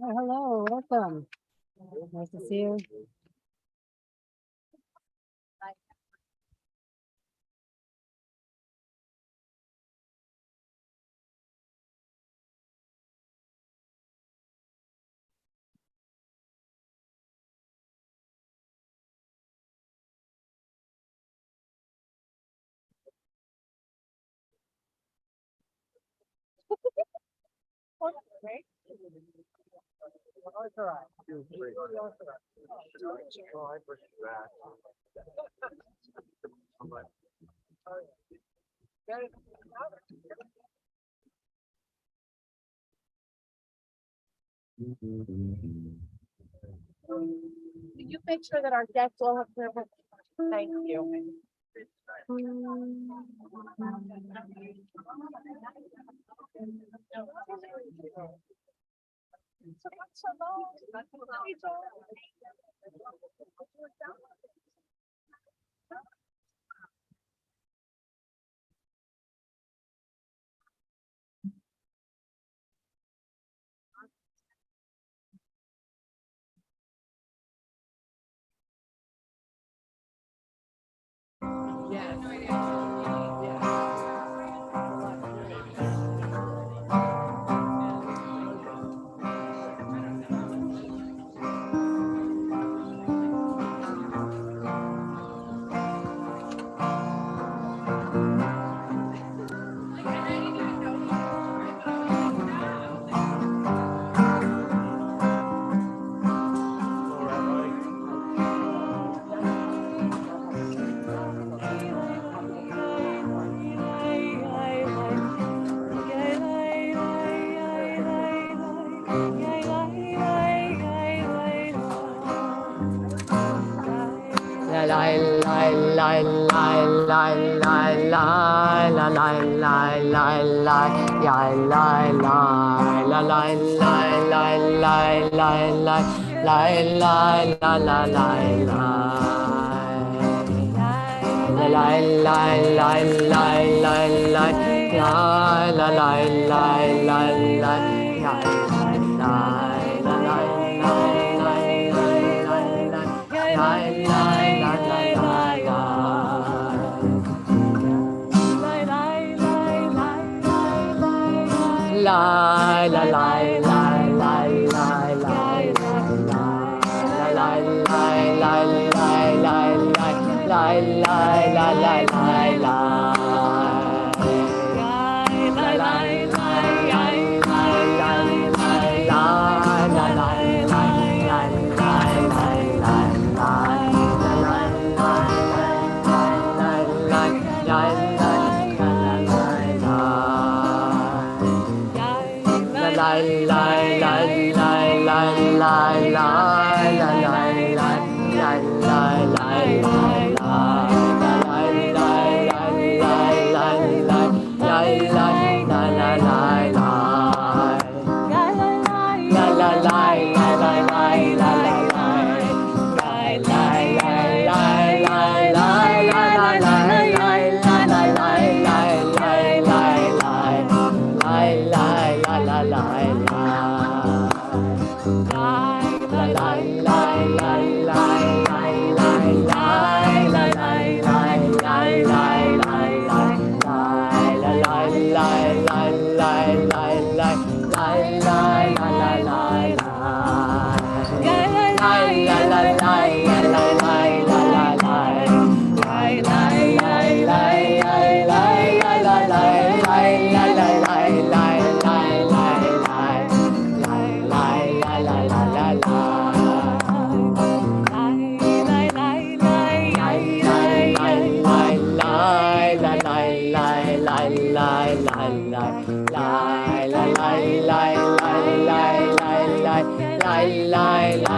Hello, welcome. Nice to see you. You make sure that our guests all have their. Thank you.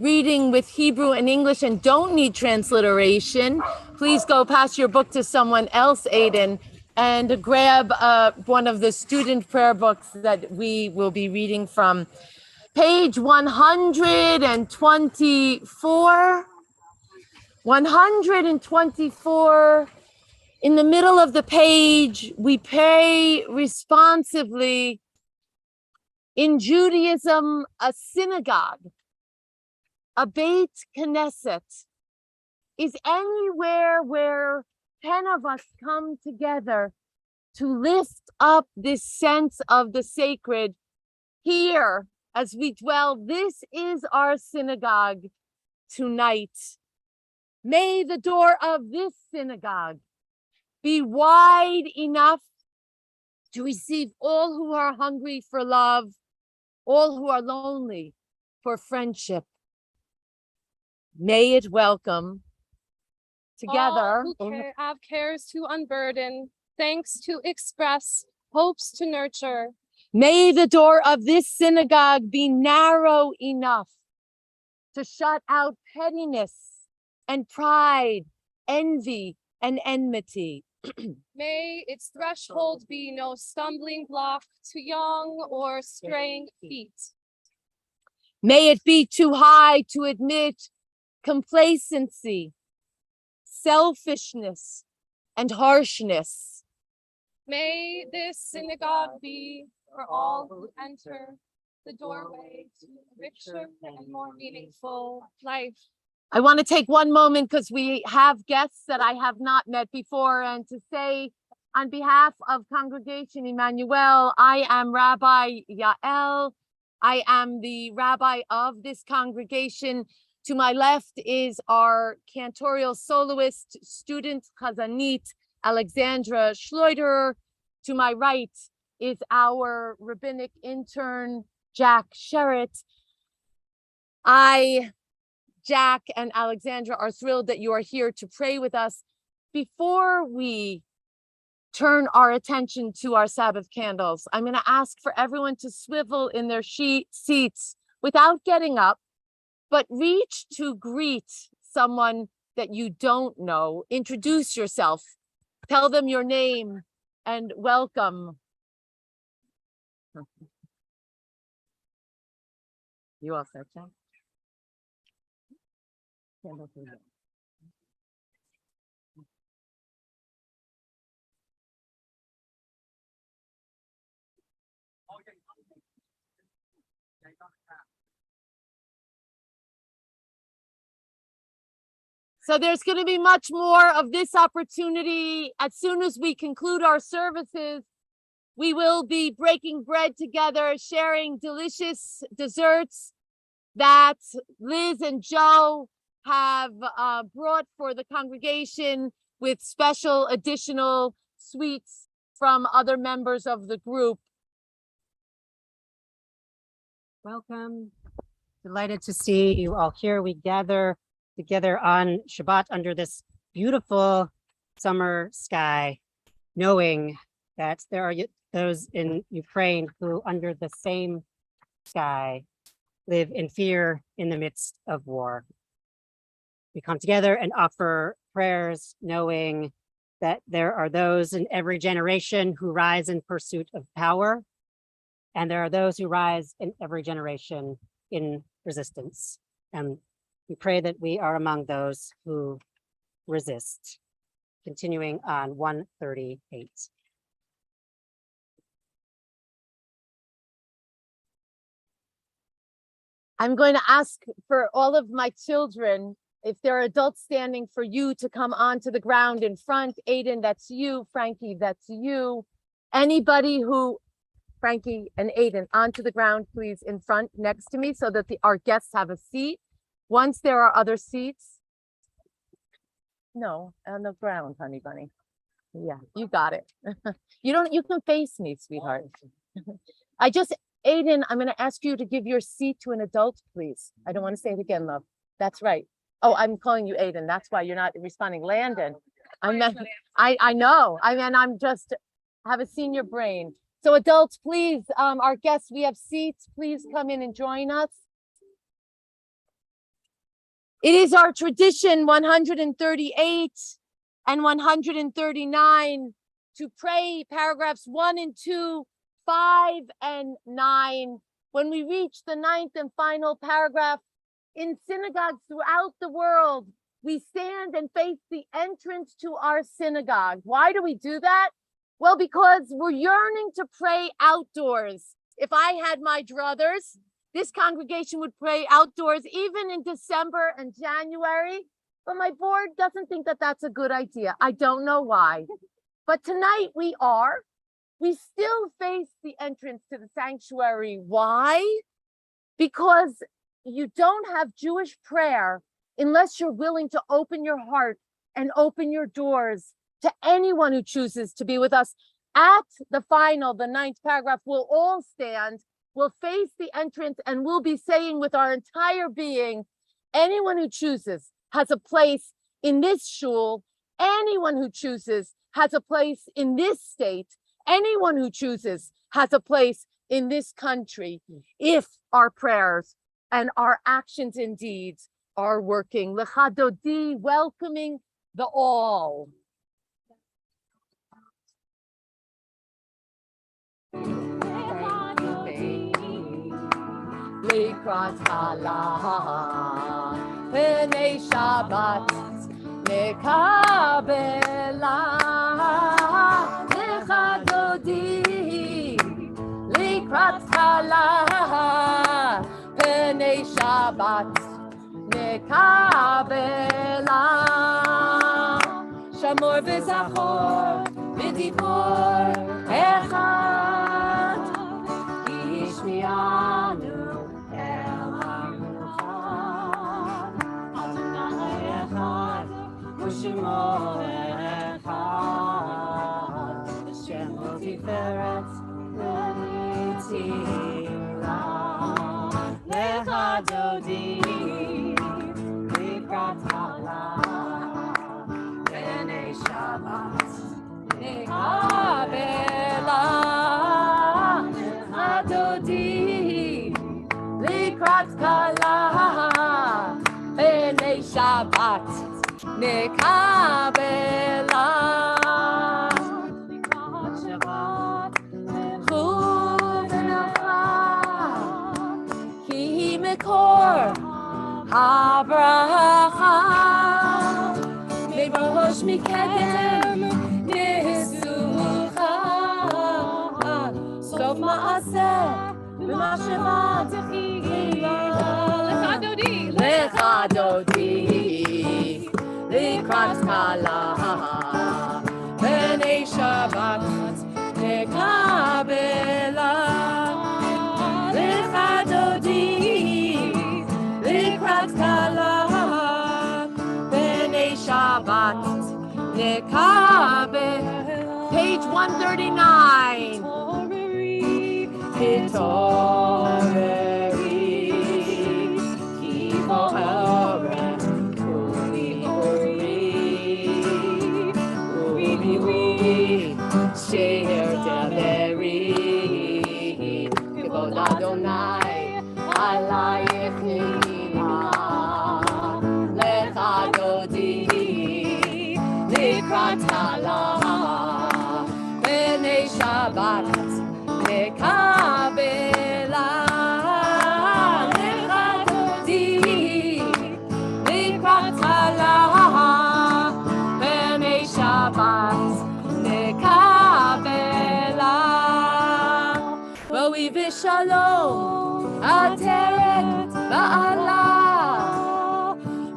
reading with Hebrew and English and don't need transliteration, please go pass your book to someone else, Aiden, and grab one of the student prayer books that we will be reading from. Page 124. 124. In the middle of the page, we pray responsively. In Judaism, a synagogue, a Beit Knesset, is anywhere where 10 of us come together to lift up this sense of the sacred. Here, as we dwell, this is our synagogue tonight. May the door of this synagogue be wide enough to receive all who are hungry for love, all who are lonely for friendship. May it welcome together. All who have cares to unburden, thanks to express, hopes to nurture. May the door of this synagogue be narrow enough to shut out pettiness and pride, envy and enmity. May its threshold be no stumbling block to young or straying feet. May it be too high to admit complacency, selfishness, and harshness. May this synagogue be for all who enter the doorway to a richer and more meaningful life. I want to take one moment because we have guests that I have not met before, and to say on behalf of Congregation Emmanuel, I am Rabbi Yael. I am the rabbi of this congregation. To my left is our cantorial soloist student, Chazanit Alexandra Schleuderer. To my right is our rabbinic intern, Jack Sherritt. Jack and Alexandra are thrilled that you are here to pray with us. Before we turn our attention to our Sabbath candles, I'm going to ask for everyone to swivel in their seats without getting up, but reach to greet someone that you don't know. Introduce yourself, tell them your name, and welcome. You all set, Jack? So there's going to be much more of this opportunity. As soon as we conclude our services, we will be breaking bread together, sharing delicious desserts that Liz and Joe have brought for the congregation, with special additional sweets from other members of the group. Welcome. Delighted to see you all here. We gather together on Shabbat under this beautiful summer sky, knowing that there are those in Ukraine who, under the same sky, live in fear in the midst of war. We come together and offer prayers, knowing that there are those in every generation who rise in pursuit of power, and there are those who rise in every generation in resistance. And we pray that we are among those who resist. Continuing on 138. I'm going to ask for all of my children, if there are adults standing, for you to come onto the ground in front. Aiden, that's you. Frankie, that's you. Anybody who, Frankie and Aiden, onto the ground, please, in front next to me, so that our guests have a seat. Once there are other seats. No, on the ground, honey bunny. Yeah, you got it. You can face me, sweetheart. Aiden, I'm going to ask you to give your seat to an adult, please. I don't want to say it again, love. That's right. Oh, I'm calling you Aiden. That's why you're not responding. Landon. I know. I'm just have a senior brain. So adults, please, our guests, we have seats. Please come in and join us. It is our tradition 138 and 139 to pray paragraphs 1 and 2, 5 and 9. When we reach the 9th and final paragraph, in synagogues throughout the world, we stand and face the entrance to our synagogue. Why do we do that? Well, because we're yearning to pray outdoors. If I had my druthers, this congregation would pray outdoors even in December and January, but my board doesn't think that that's a good idea. I don't know why. But tonight we are. We still face the entrance to the sanctuary. Why? Because you don't have Jewish prayer unless you're willing to open your heart and open your doors to anyone who chooses to be with us. At the final, the 9th paragraph, we'll all stand, we'll face the entrance, and we'll be saying with our entire being, anyone who chooses has a place in this shul. Anyone who chooses has a place in this state. Anyone who chooses has a place in this country, if our prayers and our actions and deeds are working. Lecha Dodi, welcoming the all. Likrat Hala, Pnei Shabbat, Nekabela, Lecha Dodi, Likrat Hala, Pnei Shabbat, Nekabela, Shamor v'Zachor, v'Dibor Echad, Yishmianu El HaMuchad, Adonai Echad, U'Shemo Echad, Shemo Tiferet V'Nitzira, Lecha Dodi, Likrat Hala, Pnei Shabbat, Nekabela, Lecha Dodi, Likrat Hala, Pnei Shabbat, Nekabela, Likrat Shabbat, Chut v'Nacha, Ki Mekor Habracha, Me'rosh Mikedem Nesucha, Sof Ma'aseh V'Machshava Techila, Lecha Dodi, Lecha Dodi, Likrat Hala, Pnei Shabbat, Nekabela, Lecha Dodi, Likrat Hala, Pnei Shabbat, Nekabela. Page 139. Hitoreri, Kivo Elren, Uri, Sheher Deleri, Kivod Adonai, Alayich Nima, Lecha Dodi, Likrat Hala, Pnei Shabbat, Nekabela, Lecha Dodi, Likrat Hala, Pnei Shabbat, Nekabela. Ro'i v'shalom, Ateret ba'ala,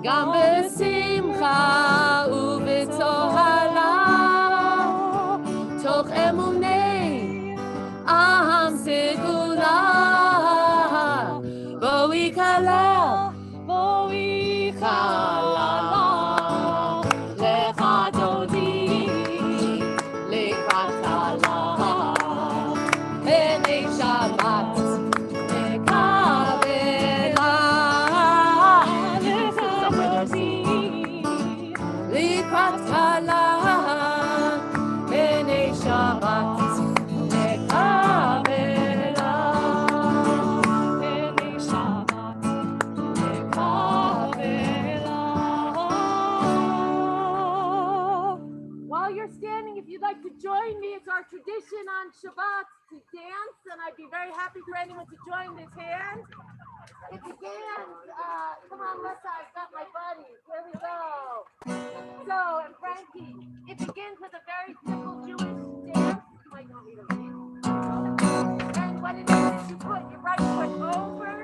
Gam b'simcha u'b'tohala, Toch emunei Aham Segula, Ro'i kalel, Ro'i kalal, Lecha Dodi, Likrat Hala, Pnei Shabbat, Nekabela, Lecha Dodi, Likrat Hala, Pnei Shabbat, Nekabela, Pnei Shabbat, Nekabela. like to join me, it's our tradition on Shabbat to dance, and I'd be very happy for anyone to join this hand. It begins, come on, Lissa, I've got my buddies. Here we go. So, and Frankie, it begins with a very simple Jewish dance. You might want me to read. And what it is you put your right foot over.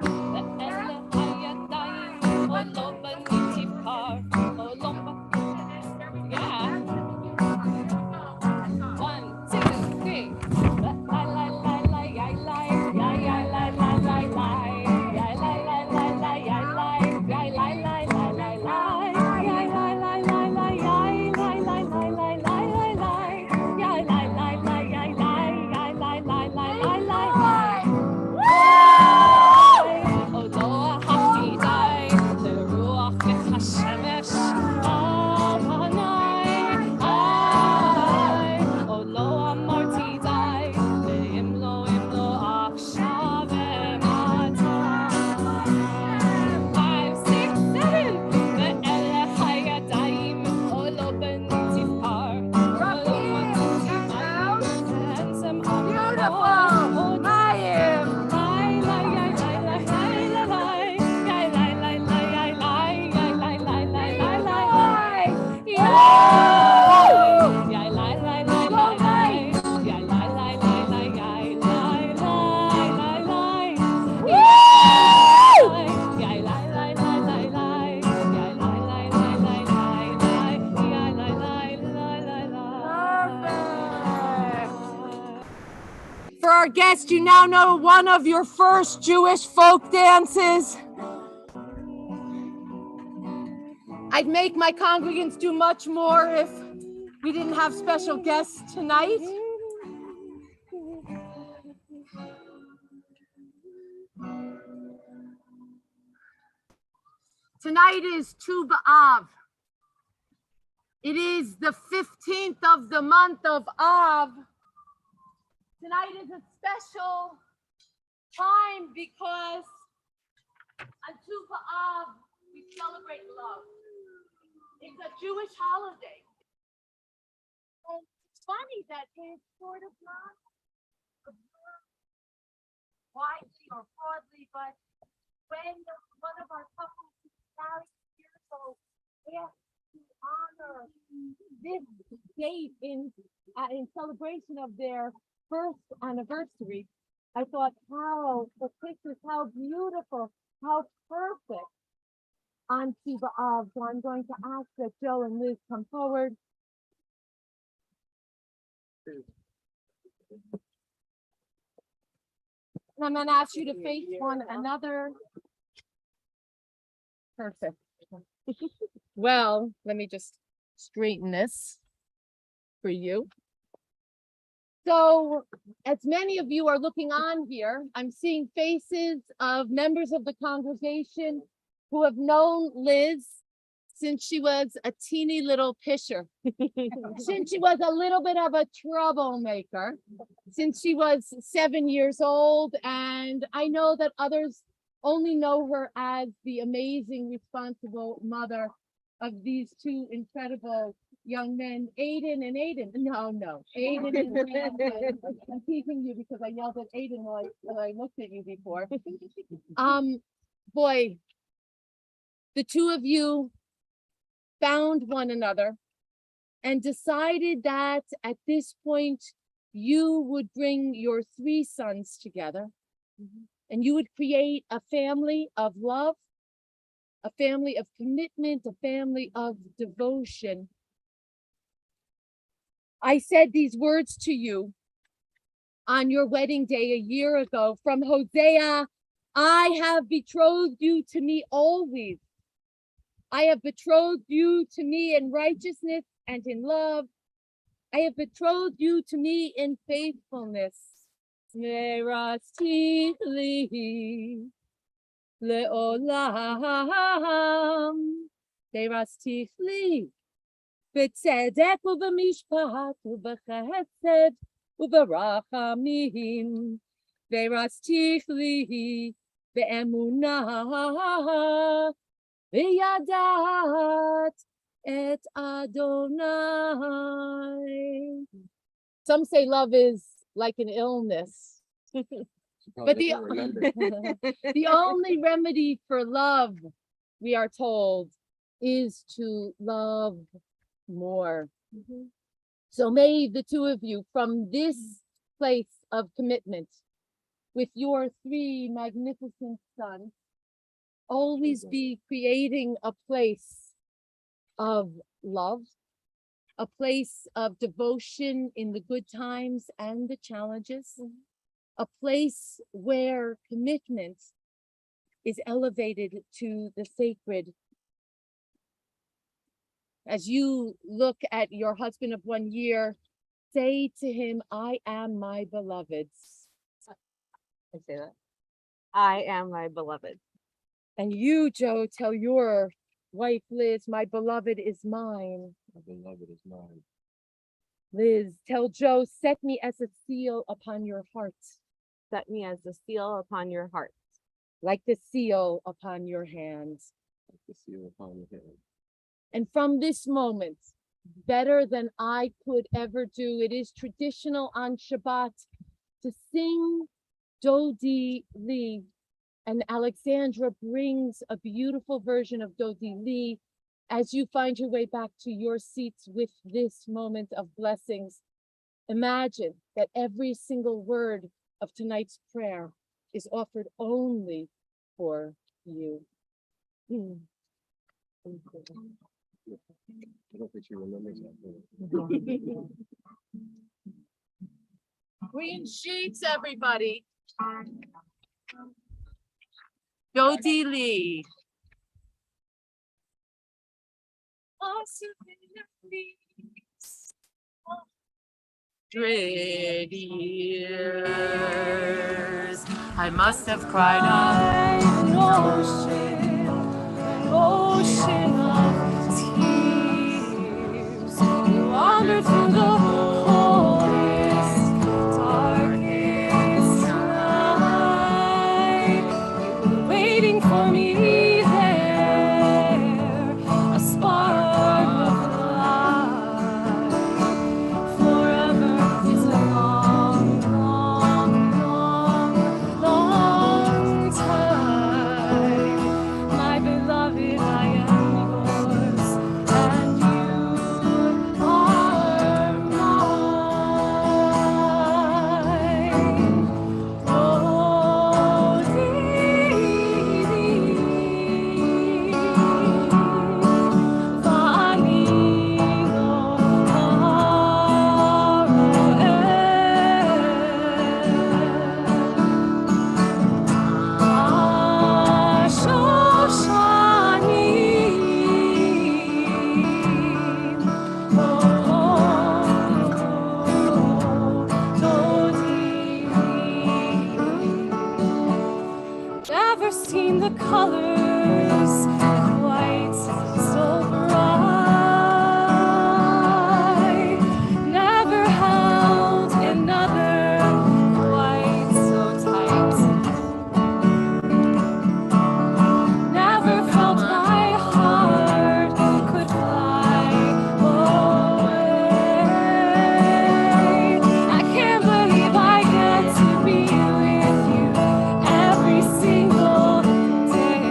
Yeah. 1, 2, 3. La la la la ya la ya ya la la la la ya la la la la ya la ya la la la la la ya la la la la ya la la la la la la ya la la la ya la ya la la la la la. Oh, lo hafti dai le ruach v'chashemesh al hanai. Oh, lo amarti dai le imlo achshav ematai. 5, 6, 7 ve'ele hayadayim. Oh, lo beniti par. Oh, lo beniti par. Handsome Beautiful. Mayim. For our guest, you now know one of your first Jewish folk dances. I'd make my congregants do much more if we didn't have special guests tonight. Tonight is Tu B'Av. It is the 15th of the month of Av. Tonight is a special time because on Tu B'Av we celebrate love. It's a Jewish holiday. And it's funny that it's sort of not widely or broadly, but when one of our couples is married years old, we have to honor this date in celebration of their first anniversary. I thought, how propitious, how beautiful, how perfect on Tu B'Av. So I'm going to ask that Joe and Liz come forward. And I'm going to ask you to face one another. Perfect. Well, let me just straighten this for you. So, as many of you are looking on here, I'm seeing faces of members of the congregation who have known Liz since she was a teeny little pisher, since she was a little bit of a troublemaker, since she was 7 years old. And I know that others only know her as the amazing, responsible mother of these two incredible young men, Aiden and Aiden. No, Aiden and Aiden. I'm teasing you because I yelled at Aiden while I looked at you before. Boy, the two of you found one another and decided that at this point you would bring your 3 sons together and you would create a family of love, a family of commitment, a family of devotion. I said these words to you on your wedding day a year ago from Hosea. I have betrothed you to me always. I have betrothed you to me in righteousness and in love. I have betrothed you to me in faithfulness. Verasti li leolam. Verasti li b'tzedek u'b'mishpat u'b'chesed u'b'rachamim. Verasti li be'emunah. V'yadat et Adonai. Some say love is like an illness. But the the only remedy for love, we are told, is to love more. So may the two of you, from this place of commitment, with your three magnificent sons, always be creating a place of love, a place of devotion in the good times and the challenges, a place where commitment is elevated to the sacred. As you look at your husband of 1 year, say to him, I am my beloved's. I say that. I am my beloved. And you, Joe, tell your wife, Liz, my beloved is mine. My beloved is mine. Liz, tell Joe, set me as a seal upon your heart, Set me as the seal upon your heart. like the seal upon your hands. Like the seal upon your hand. And from this moment, better than I could ever do, it is traditional on Shabbat to sing Dodi Li. And Alexandra brings a beautiful version of Dodi Li as you find your way back to your seats with this moment of blessings. Imagine that every single word of tonight's prayer is offered only for you. I don't think she remembers that. Green sheets, everybody. Dodi Li. Years, I must have cried out an ocean of tears. You wandered through the coldest, darkest night. You were waiting for me there, a spark of light. Forever is a long, long, long, long time. My beloved, I am yours, and you are mine. Never seen the colors quite so bright. Never held another quite so tight. Never felt my heart could fly away. I can't believe I get to be with you every single day.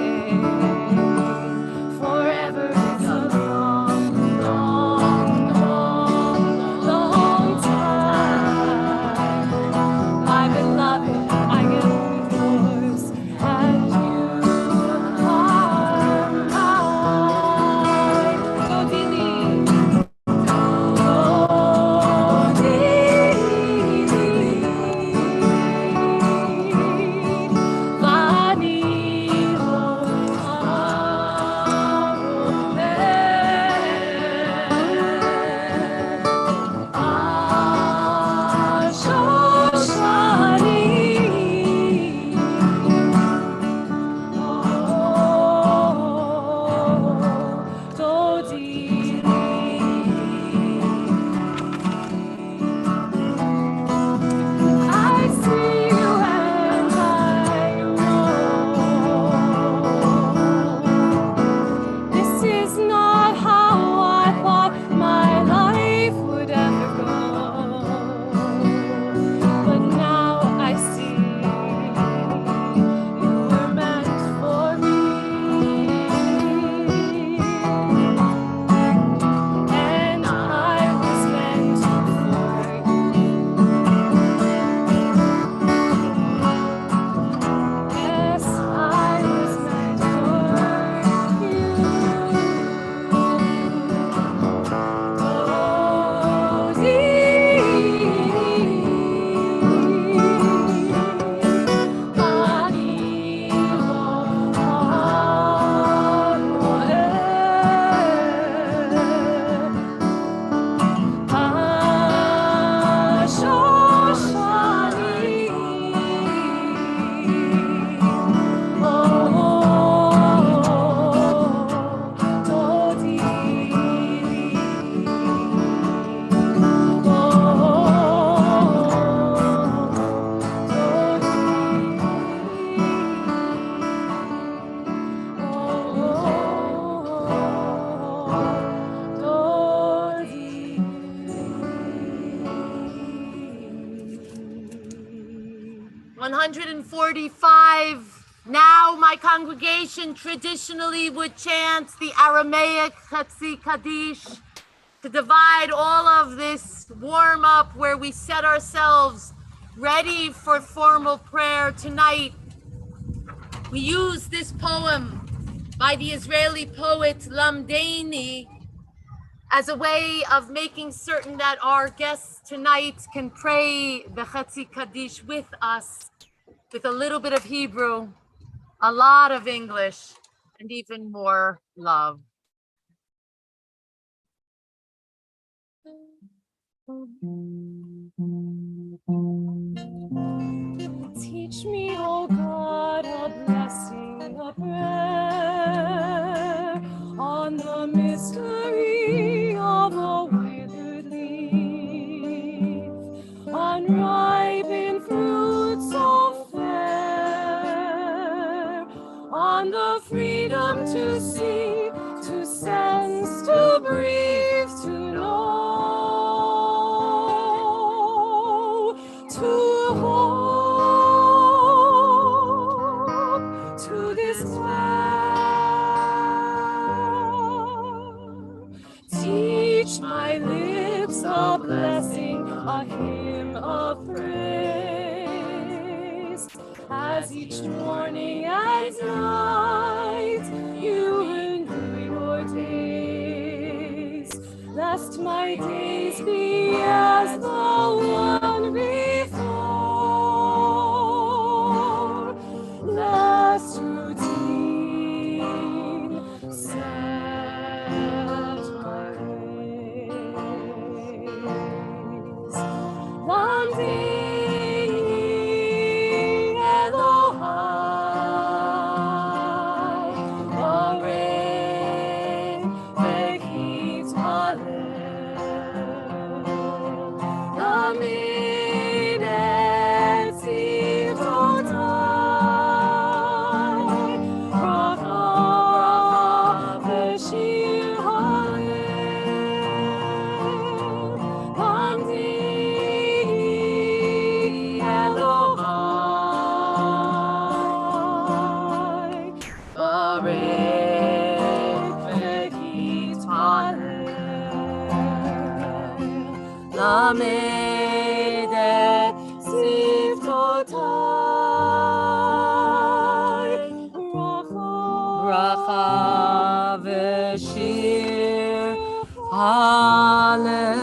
145. Now my congregation traditionally would chant the Aramaic Chatzi Kaddish to divide all of this warm up where we set ourselves ready for formal prayer tonight. We use this poem by the Israeli poet Lamdani as a way of making certain that our guests tonight can pray the Chatzi Kaddish with us, with a little bit of Hebrew, a lot of English, and even more love. Teach me, oh God, a blessing, a prayer on the mystery of a withered leaf, unripened fruit so fair, on the freedom to see, to sense, to breathe, to know, to hope, to despair. Teach my lips a blessing, a hymn of praise, as each morning and night you renew your days, lest my days be as the one before, lest routine set my ways. Lamdini Elohai, Orei Vekit Halel, Lamin et Sivtotai, Bracha v'shir Halel, Lamdini Elohai, Orei Vekit Halel, Lamed et Sivtotai, Bracha v'shir Halel.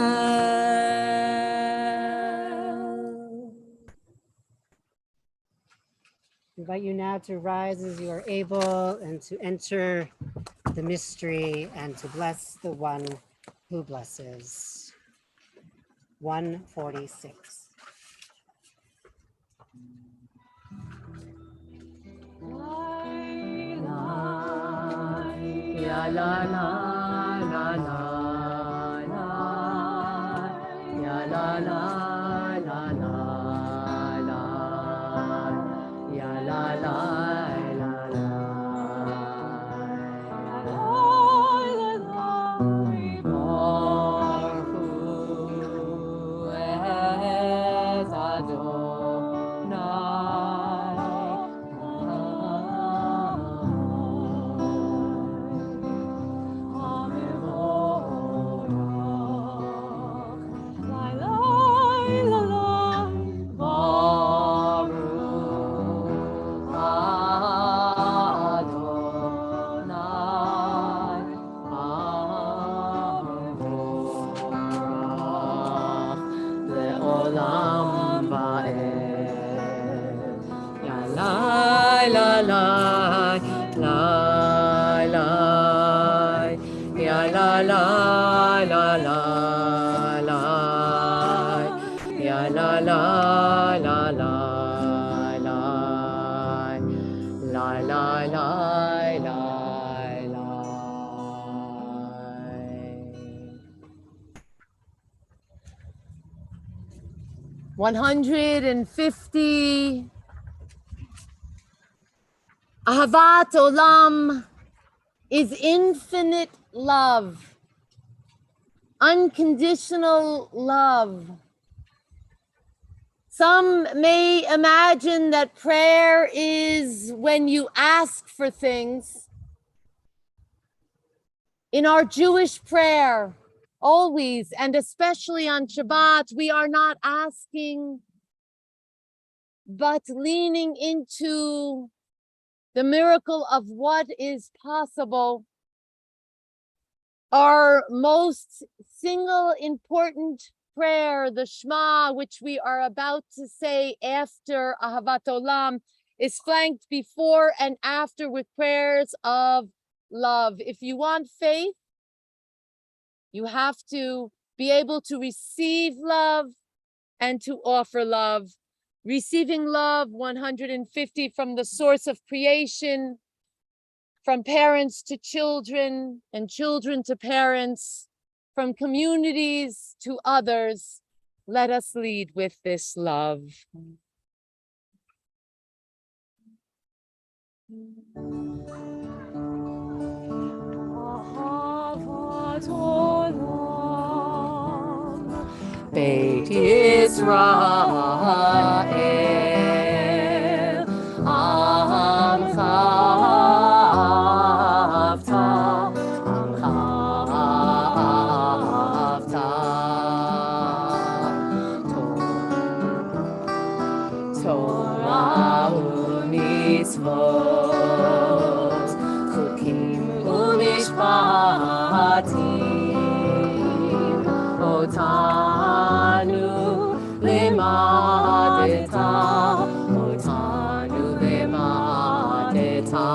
Invite you now to rise as you are able and to enter the mystery and to bless the one who blesses. 146. La la la la la la, ya la la la la la, ya la la la la. Baruch Hu es לעולם ועד. יא לי לי לי לי לי, יא לי לי לי לי לי, יא לי לי לי לי לי לי לי. 150. Ahavat Olam is infinite love, unconditional love. Some may imagine that prayer is when you ask for things. In our Jewish prayer, always, and especially on Shabbat, we are not asking, but leaning into the miracle of what is possible. Our most single important prayer, the Shema, which we are about to say after Ahavat Olam, is flanked before and after with prayers of love. If you want faith, you have to be able to receive love and to offer love. Receiving love, 150 from the source of creation, from parents to children and children to parents, from communities to others. Let us lead with this love. Beit Yisrael, Amcha Avta, Amcha Avta, Torah u'mitzvot, Chukim u'mishpatim, Otanu limadeta, Otanu limadeta.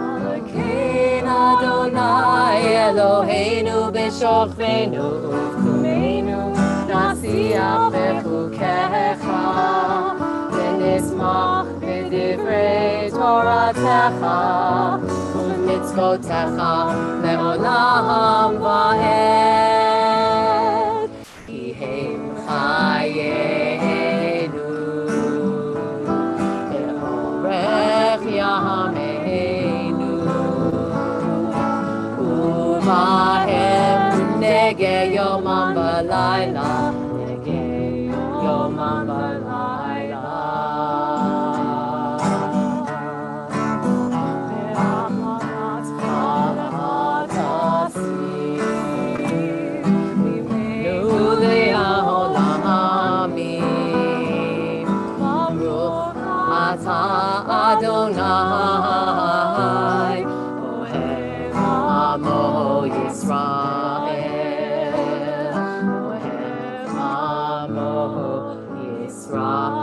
Alekein Adonai Eloheinu b'shofenu uvkumeinu, nasiach bechukecha, v'nismach b'divrei Toratecha, u'mitzvotecha le'olam va'ed, ki hem chayenu, be'orech yameinu, u'mahem nege yomam v'layla, nege yomam v'layla. Adonai, Ohev Amo Yisrael, Ohev Amo Yisrael.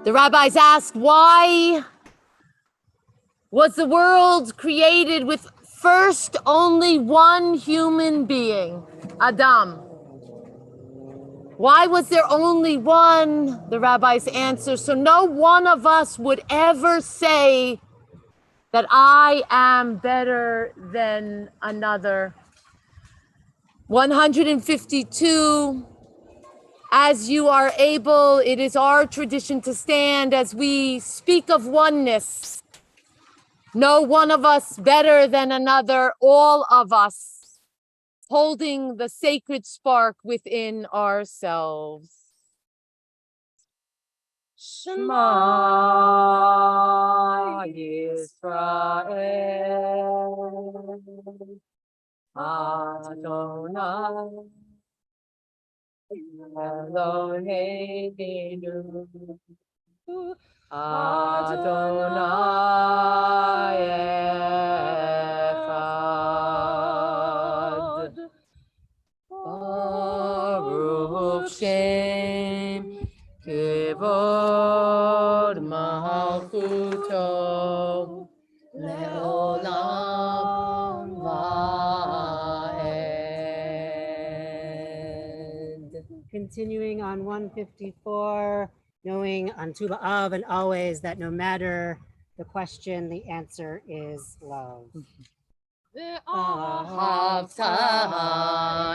The rabbis ask, why was the world created with first only one human being, Adam? Why was there only one? The rabbis answer, so no one of us would ever say that I am better than another. 152, as you are able, it is our tradition to stand as we speak of oneness. No one of us better than another, all of us holding the sacred spark within ourselves. Shema Yisrael, Adonai Eloheinu, Adonai Echad. Baruch Shem Kevod Malchuto Leolam Va'ed. Continuing on 154, knowing on Tu B'Av and always that no matter the question, the answer is love. Ahavta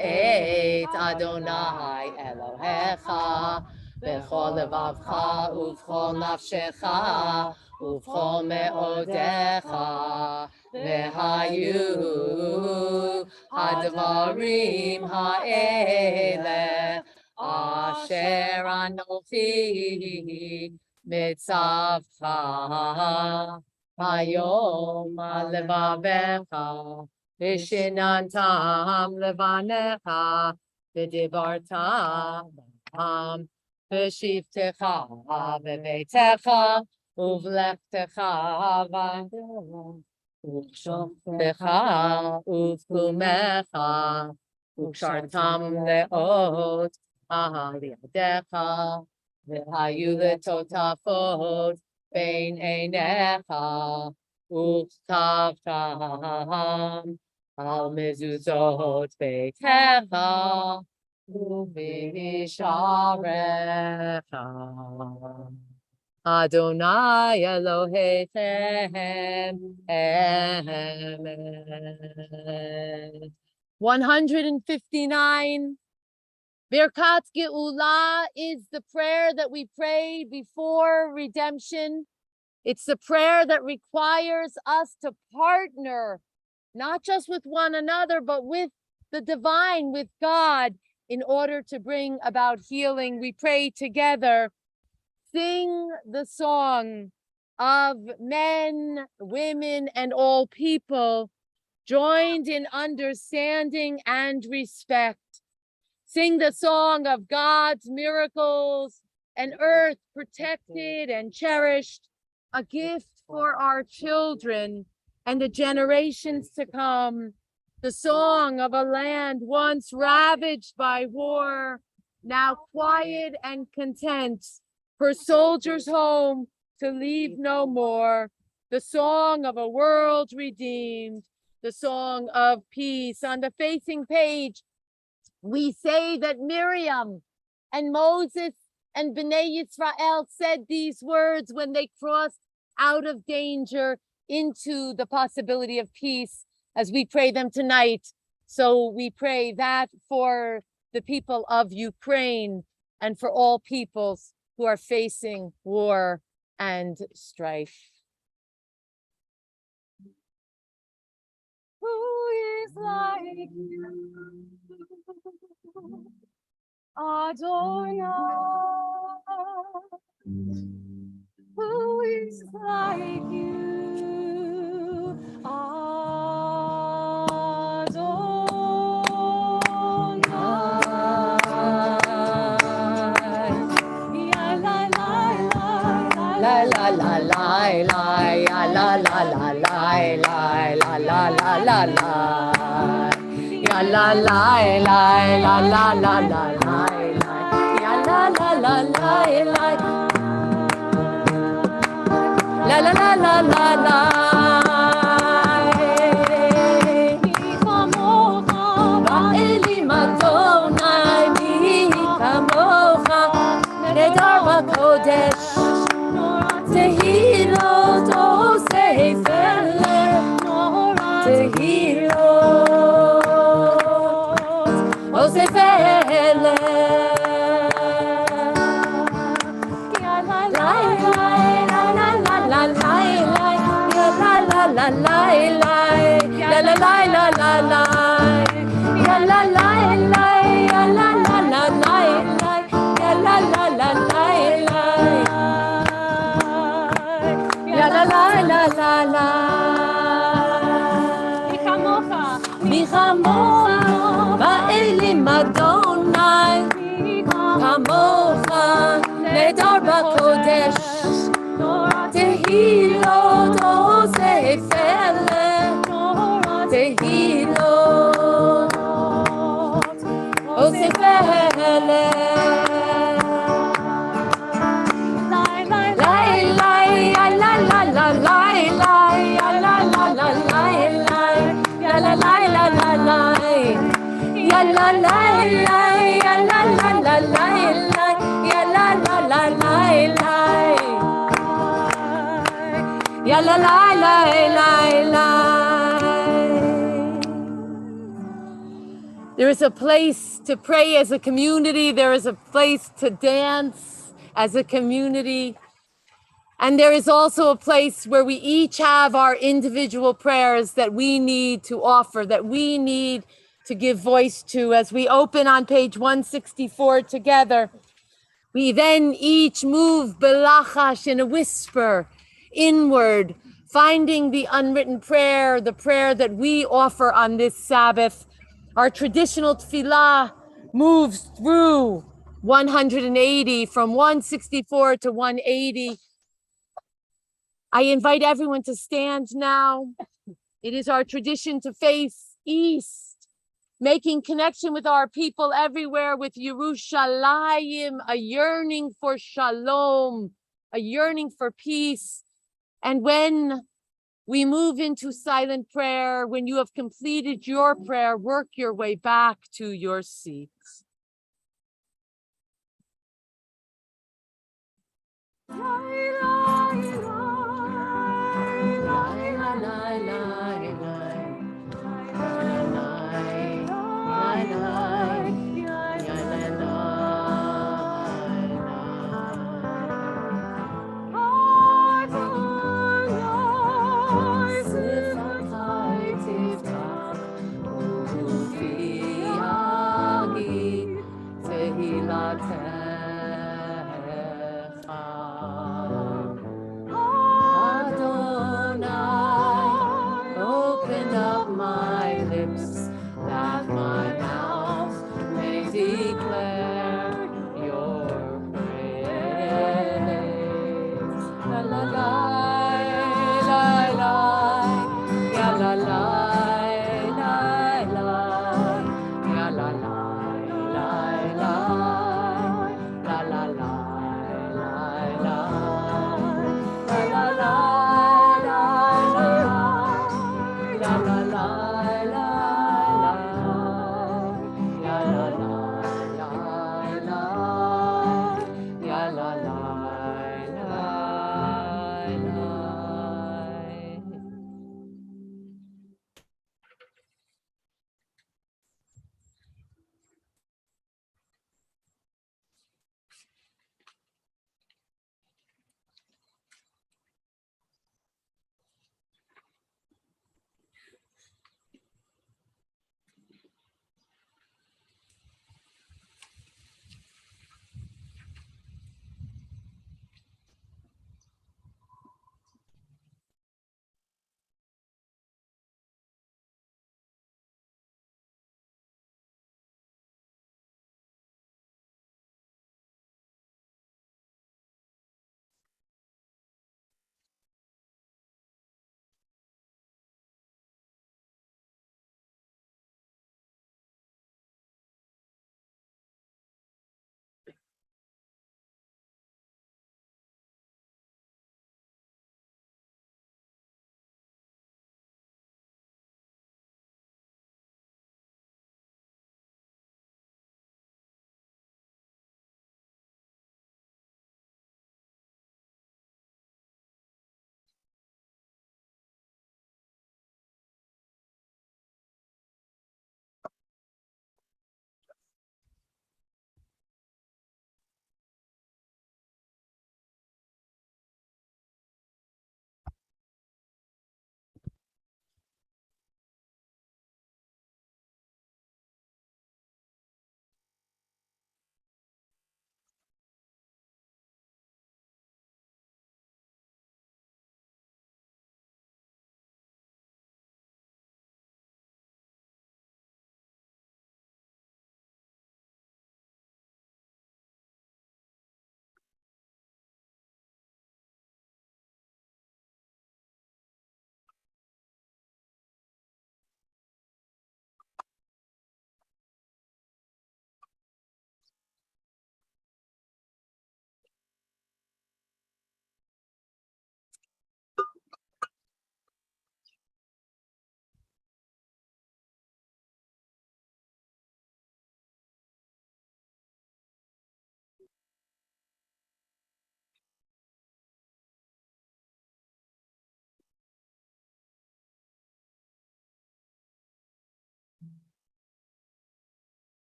et Adonai Elohecha b'chol levavcha uv'chol nafshecha ובכל מאודיך, והיו הדברים האלה, אשר אנוכי מצווך היום על לבביך, ושיננתם לבניך, ודיברת בם בשבתך בביתך, ובלכתך ובשוכבך ובקומך, וקשרתם לאות על ידיך, והיו לטוטפות בין עיניך, וכתבתם על מזוזות ביתך ובשעריך. Adonai Elohechem, Amen. 159. Birkat Geula is the prayer that we pray before redemption. It's the prayer that requires us to partner, not just with one another, but with the divine, with God, in order to bring about healing. We pray together. Sing the song of men, women, and all people, joined in understanding and respect. Sing the song of God's miracles, an earth protected and cherished, a gift for our children and the generations to come. The song of a land once ravaged by war, now quiet and content, for soldiers home to leave no more. The song of a world redeemed, the song of peace. On the facing page, we say that Miriam and Moses and Bnei Yisrael said these words when they crossed out of danger into the possibility of peace, as we pray them tonight. So we pray that for the people of Ukraine and for all peoples who are facing war and strife. Who is like you, Adonai? Who is like you, La la la la la la la la la la la la la la la la ya la la la la la la la la ya la la la la la la la la la la la Elim Adonai mi kamocha nedar b'kodesh Tehilot osefele, tehilot osefele. Ya la la la la la la la la, ya la la la la la, ya la la la la la, ya la la la, ya la la la la, ya la la la la la. La la la la la Michamocha Ba'elim Adonai Kamocha Nedar b'kodesh Tehilot osefele Tehilot osefele Ya la la la ya la la la la ya la la la la ya la la la la. There is a place to pray as a community. There is a place to dance as a community. And there is also a place where we each have our individual prayers that we need to offer, that we need to give voice to. As we open on page 164 together, we then each move belachash in a whisper inward, finding the unwritten prayer, the prayer that we offer on this Sabbath. Our traditional tefillah moves through 180 from 164 to 180. I invite everyone to stand now. It is our tradition to face east, making connection with our people everywhere, with Yerushalayim, a yearning for shalom, a yearning for peace. And when we move into silent prayer, when you have completed your prayer, work your way back to your seats.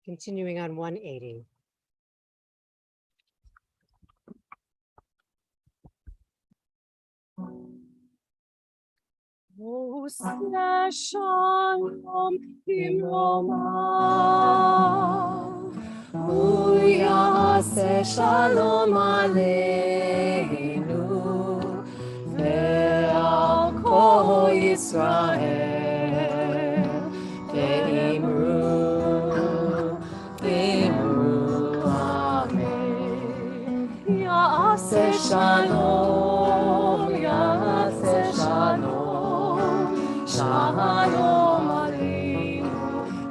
Continuing on 180. Osna shalom kimroma, uyase shalom aleinu, ve'al kol Yisrael, ve'imru amen. Ya'ase shalom, ya'ase shalom. Shalom Aleinu,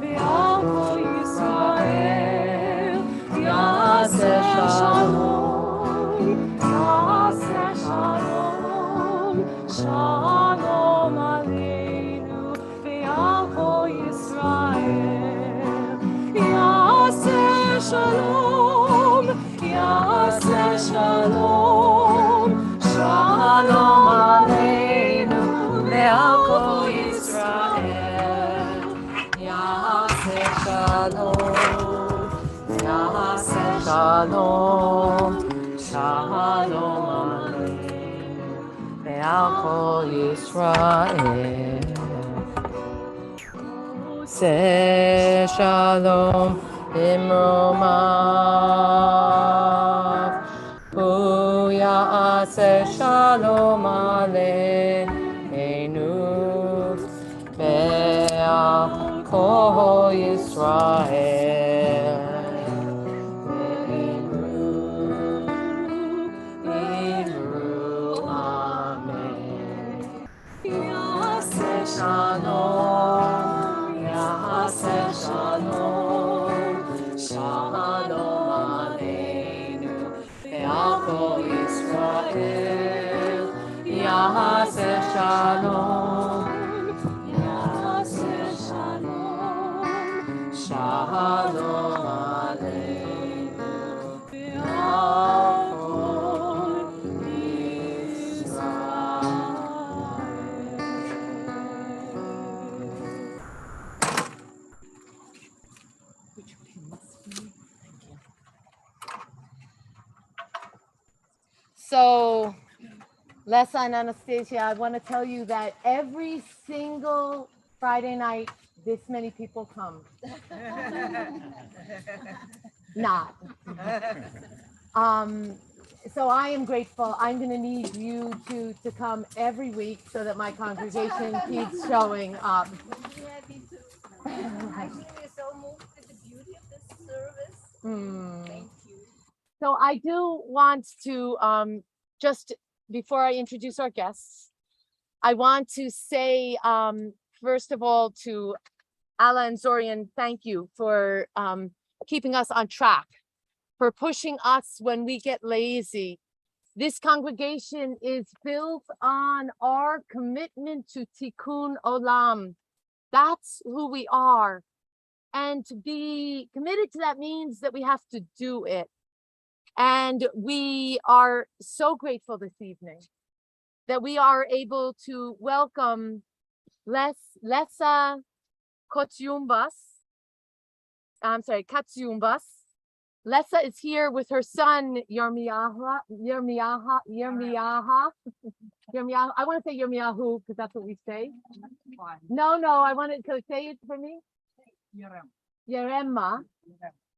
ve'al kol Yisrael, Ya'aseh Shalom, Ya'aseh Shalom, Shalom Aleinu, ve'al kol Yisrael, Ya'aseh Shalom, Ya'aseh Shalom, Shalom Aleinu, ve'al kol Shalom, Shalom Aleinu, ve'al kol Yisrael. Say Shalom Imromav, Hu Ya'aseh Shalom Aleinu, ve'al kol Yisrael. Shalom, Ya'aseh Shalom, Shalom Aleinu, ve'al kol Yisrael, Ya'aseh Shalom, Ya'aseh Shalom, Shalom Aleinu, ve'al kol So, Lessa and Anastasia, I want to tell you that every single Friday night, this many people come. Not. So I am grateful. I'm going to need you to come every week so that my congregation keeps showing up. Yeah, me too. Actually, we're so moved with the beauty of this service. Thank you. So I do want to, just before I introduce our guests, I want to say, first of all, to Alla and Zorian, thank you for keeping us on track, for pushing us when we get lazy. This congregation is built on our commitment to Tikkun Olam. That's who we are. And to be committed to that means that we have to do it. And we are so grateful this evening that we are able to welcome Lessa Katsiumbas. Lessa is here with her son, Yirmiyahu. I want to say Yirmiyahu because that's what we say. No, I wanted to say it for me. Yeremma.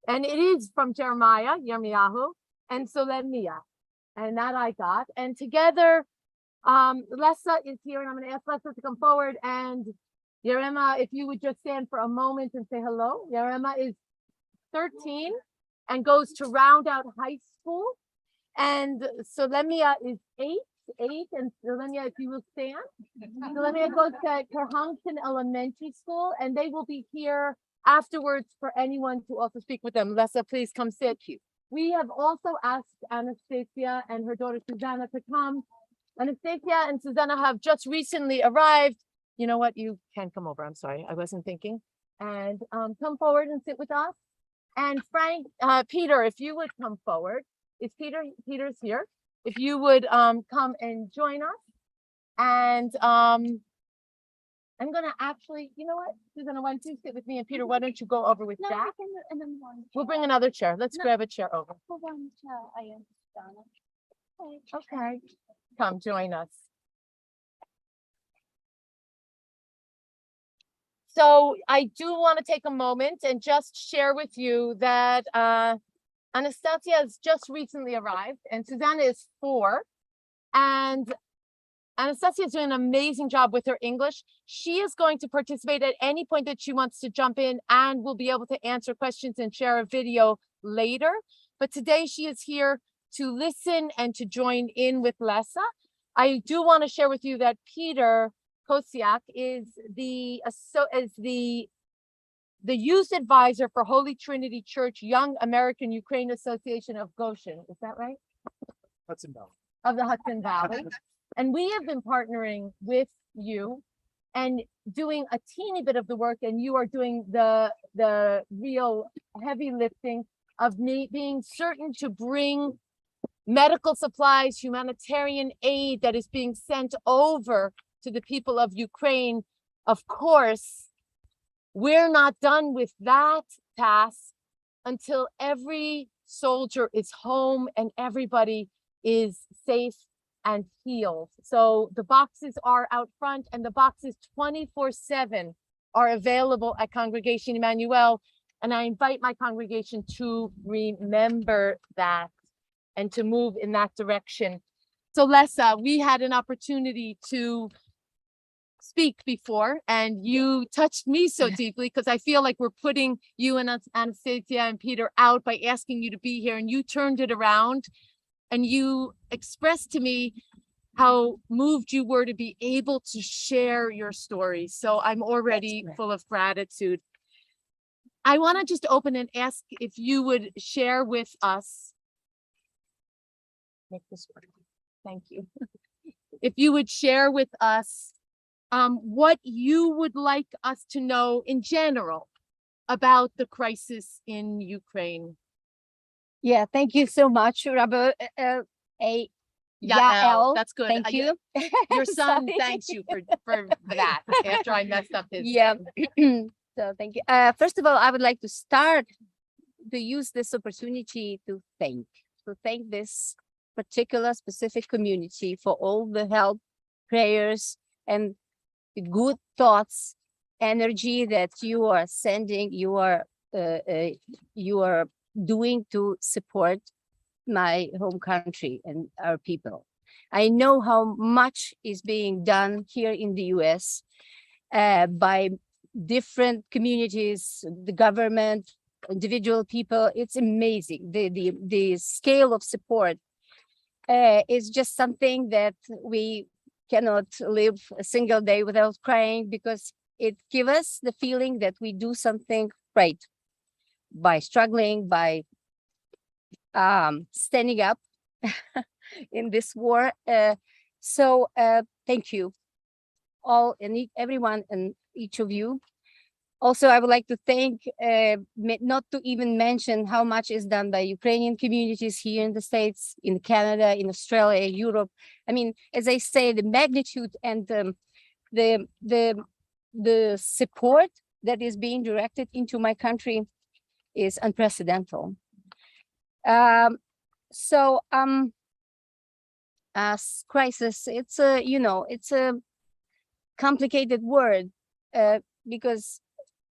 And it is from Jeremiah, Yirmiyahu, and Solomia. And that I got. And together, Lessa is here, and I'm going to ask Lessa to come forward. And Yeremma, if you would just stand for a moment and say hello. Yeremma is 13 and goes to Round Out High School. And Solemia is 8, and Solemia, if you will stand. Solemia goes to Kerhonkton Elementary School, and they will be here afterwards for anyone to also speak with them. Lessa, please come sit. We have also asked Anastasia and her daughter Susanna to come. Anastasia and Susanna have just recently arrived. You know what? You can come over. I'm sorry, I wasn't thinking. And come forward and sit with us. And Frank, Peter, if you would come forward. It's Peter's here. If you would come and join us. And I'm gonna actually, you know what, Susanna, why don't you sit with me, and Peter, why don't you go over with No, Jack? we can, and then one. We'll bring another chair. Let's No. grab a chair over. For one chair, I understand. Okay. Come join us. So I do want to take a moment and just share with you that Anastasia has just recently arrived, and Susanna is 4. And Anastasia is doing an amazing job with her English. She is going to participate at any point that she wants to jump in, and will be able to answer questions and share a video later. But today she is here to listen and to join in with Lessa. I do want to share with you that Peter Kosiak is the youth advisor for Holy Trinity Church Young American Ukraine Association of Goshen. Is that right? Hudson Valley. Of the Hudson Valley. And we have been partnering with you and doing a teeny bit of the work, and you are doing the real heavy lifting of me being certain to bring medical supplies, humanitarian aid that is being sent over to the people of Ukraine. Of course, we're not done with that task until every soldier is home and everybody is safe and healed. So the boxes are out front, and the boxes 24/7 are available at Congregation Emmanuel. And I invite my congregation to remember that and to move in that direction. So Lessa, we had an opportunity to speak before, and you touched me so deeply, because I feel like we're putting you and Anastasia and Peter out by asking you to be here, and you turned it around and you expressed to me how moved you were to be able to share your story. So I'm already full of gratitude. I want to just open and ask if you would share with us. Make this work. Thank you. If you would share with us what you would like us to know in general about the crisis in Ukraine. Yeah, thank you so much, Rabbi Yael. That's good. Thank you. Your son Sorry. thanks you for that after I messed up his. Yeah. So thank you. First of all, I would like to start to use this opportunity to thank this particular specific community for all the help, prayers, and the good thoughts, energy that you are sending, you are doing to support my home country and our people. I know how much is being done here in the US by different communities, the government, individual people. It's amazing. The scale of support is just something that we cannot live a single day without crying, because it gives us the feeling that we do something right by struggling, by standing up in this war. So thank you all and everyone and each of you. Also, I would like to thank, not to even mention how much is done by Ukrainian communities here in the States, in Canada, in Australia, Europe. I mean, as I say, the magnitude and the support that is being directed into my country is unprecedented. As crisis, it's a complicated word, because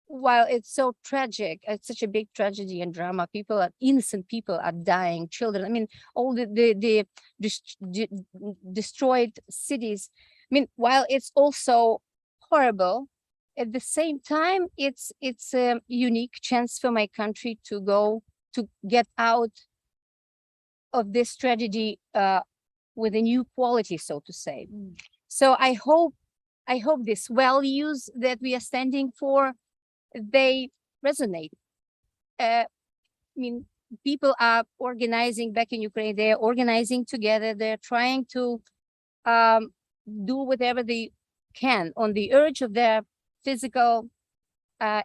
while it's so tragic, it's such a big tragedy and drama. Innocent people are dying, children. I mean, all the destroyed cities. I mean, while it's also horrible, at the same time, it's a unique chance for my country to get out of this tragedy with a new quality, so to say. So I hope these values that we are standing for, they resonate. I mean, people are organizing back in Ukraine. They're organizing together. They're trying to do whatever they can on the urge of their physical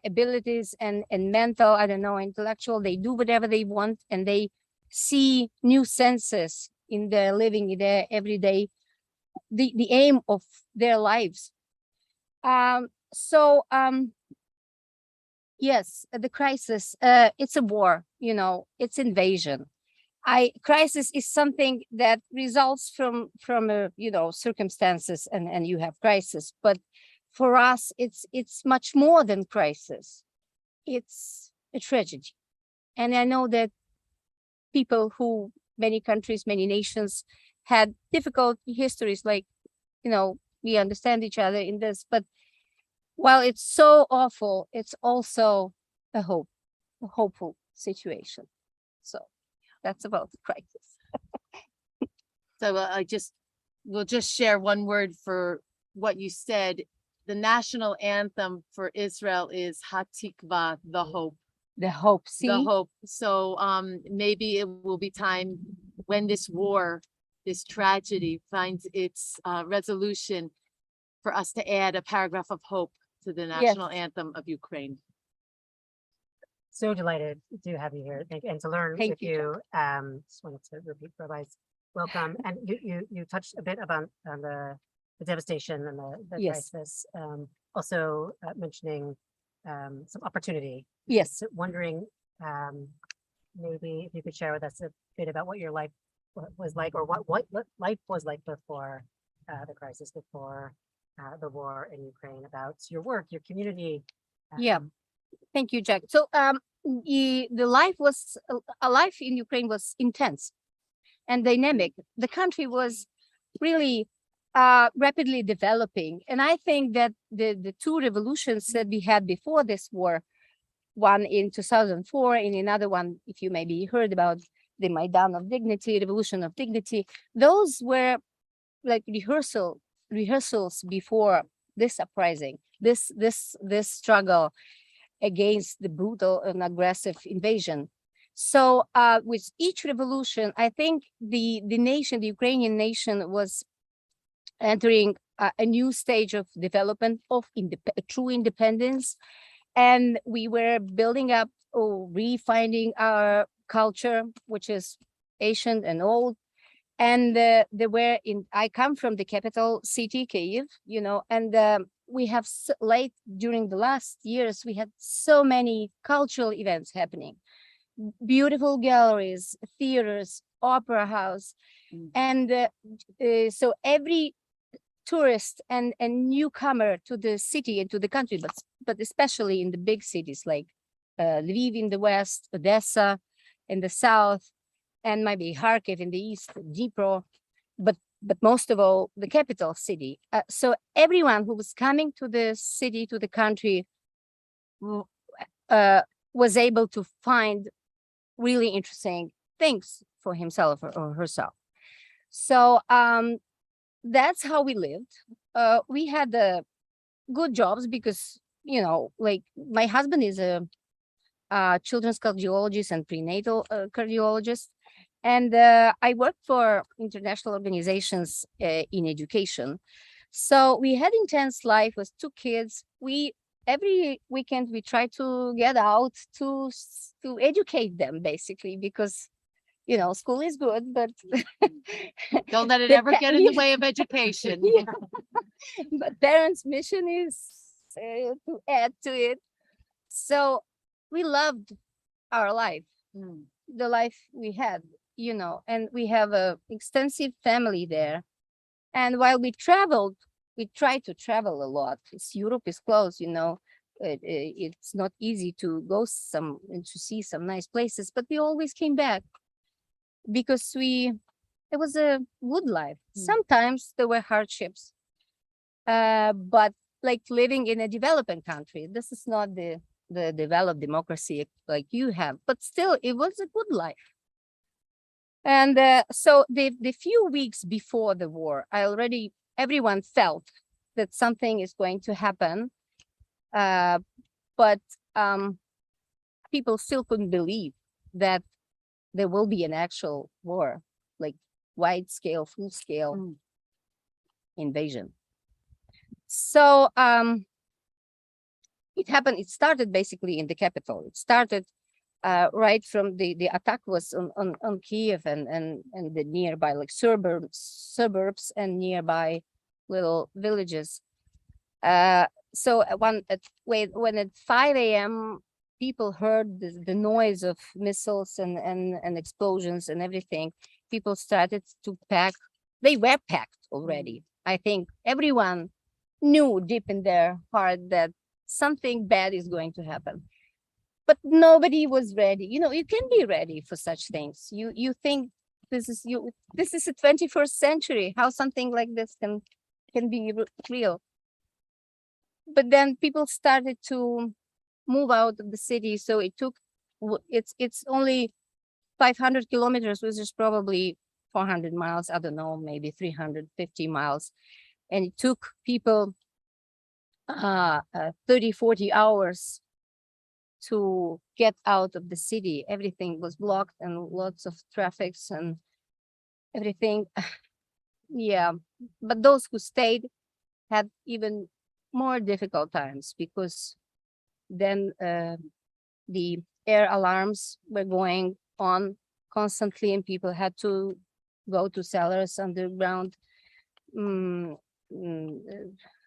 abilities and mental, I don't know, intellectual. They do whatever they want, and they see new senses in their living, in their everyday, the aim of their lives. So yes, the crisis. It's a war. You know, it's invasion. Crisis is something that results from circumstances, and you have crisis. But for us, it's much more than crisis. It's a tragedy, and I know that people who many countries, many nations had difficult histories. Like, we understand each other in this, but while it's so awful, it's also a hopeful situation. So that's about the crisis. So we'll just share one word for what you said. The national anthem for Israel is Hatikva, the hope. The hope, see? The hope. So maybe it will be time when this war, this tragedy finds its resolution, for us to add a paragraph of hope to the national anthem of Ukraine. So delighted to have you here. And to learn Thank with you, you. Just wanted to repeat Rabbi's welcome. And you touched a bit about the devastation and the Yes. crisis. Also mentioning some opportunity. Yes. So wondering maybe if you could share with us a bit about what your life was like, or what life was like before the crisis, before the war in Ukraine, about your work, your community. Yeah. Thank you, Jack. So the life was a life in Ukraine was intense and dynamic. The country was really rapidly developing, and I think that the two revolutions that we had before this war, one in 2004 and another one, if you maybe heard about, the Maidan of Dignity, Revolution of Dignity, those were like rehearsals before this uprising, this struggle against the brutal and aggressive invasion. So with each revolution, I think the nation, the Ukrainian nation, was entering a new stage of development, of true independence. And we were building up or refining our culture, which is ancient and old. And I come from the capital city, Kyiv, and we have late during the last years, we had so many cultural events happening, beautiful galleries, theaters, opera house. And so every tourist and newcomer to the city and to the country, but especially in the big cities like Lviv in the west, Odessa in the south, and maybe Kharkiv in the east, Dnipro, but most of all, the capital city. So everyone who was coming to the city, to the country, was able to find really interesting things for himself or herself. So that's how we lived. We had good jobs because, like my husband is a children's cardiologist and prenatal cardiologist. And I worked for international organizations in education. So we had intense life with 2 kids. Every weekend we try to get out to educate them, basically, because school is good, but Don't let it ever get in the way of education. But parents' mission is to add to it. So we loved our life, the life we had, and we have a extensive family there. And while we traveled, we tried to travel a lot. Europe is close, it's not easy to go and to see some nice places, but we always came back because it was a good life. Sometimes there were hardships, but like living in a developing country, this is not the developed democracy like you have, but still it was a good life. And so the few weeks before the war, everyone felt that something is going to happen, but people still couldn't believe that there will be an actual war, like wide scale, full scale invasion. So it happened. It started basically in the capital. It started right from the attack was on Kiev and the nearby suburbs and nearby little villages. When at 5 a.m. people heard the noise of missiles and explosions and everything, people started to pack. They were packed already. I think everyone knew deep in their heart that something bad is going to happen. But nobody was ready. You can be ready for such things. You think this is the 21st century, how something like this can be real. But then people started to move out of the city, so it's only 500 kilometers, which is probably 400 miles, I don't know, maybe 350 miles. And it took people 30, 40 hours to get out of the city. Everything was blocked and lots of traffics and everything. Yeah, but those who stayed had even more difficult times, because then the air alarms were going on constantly and people had to go to cellars underground. How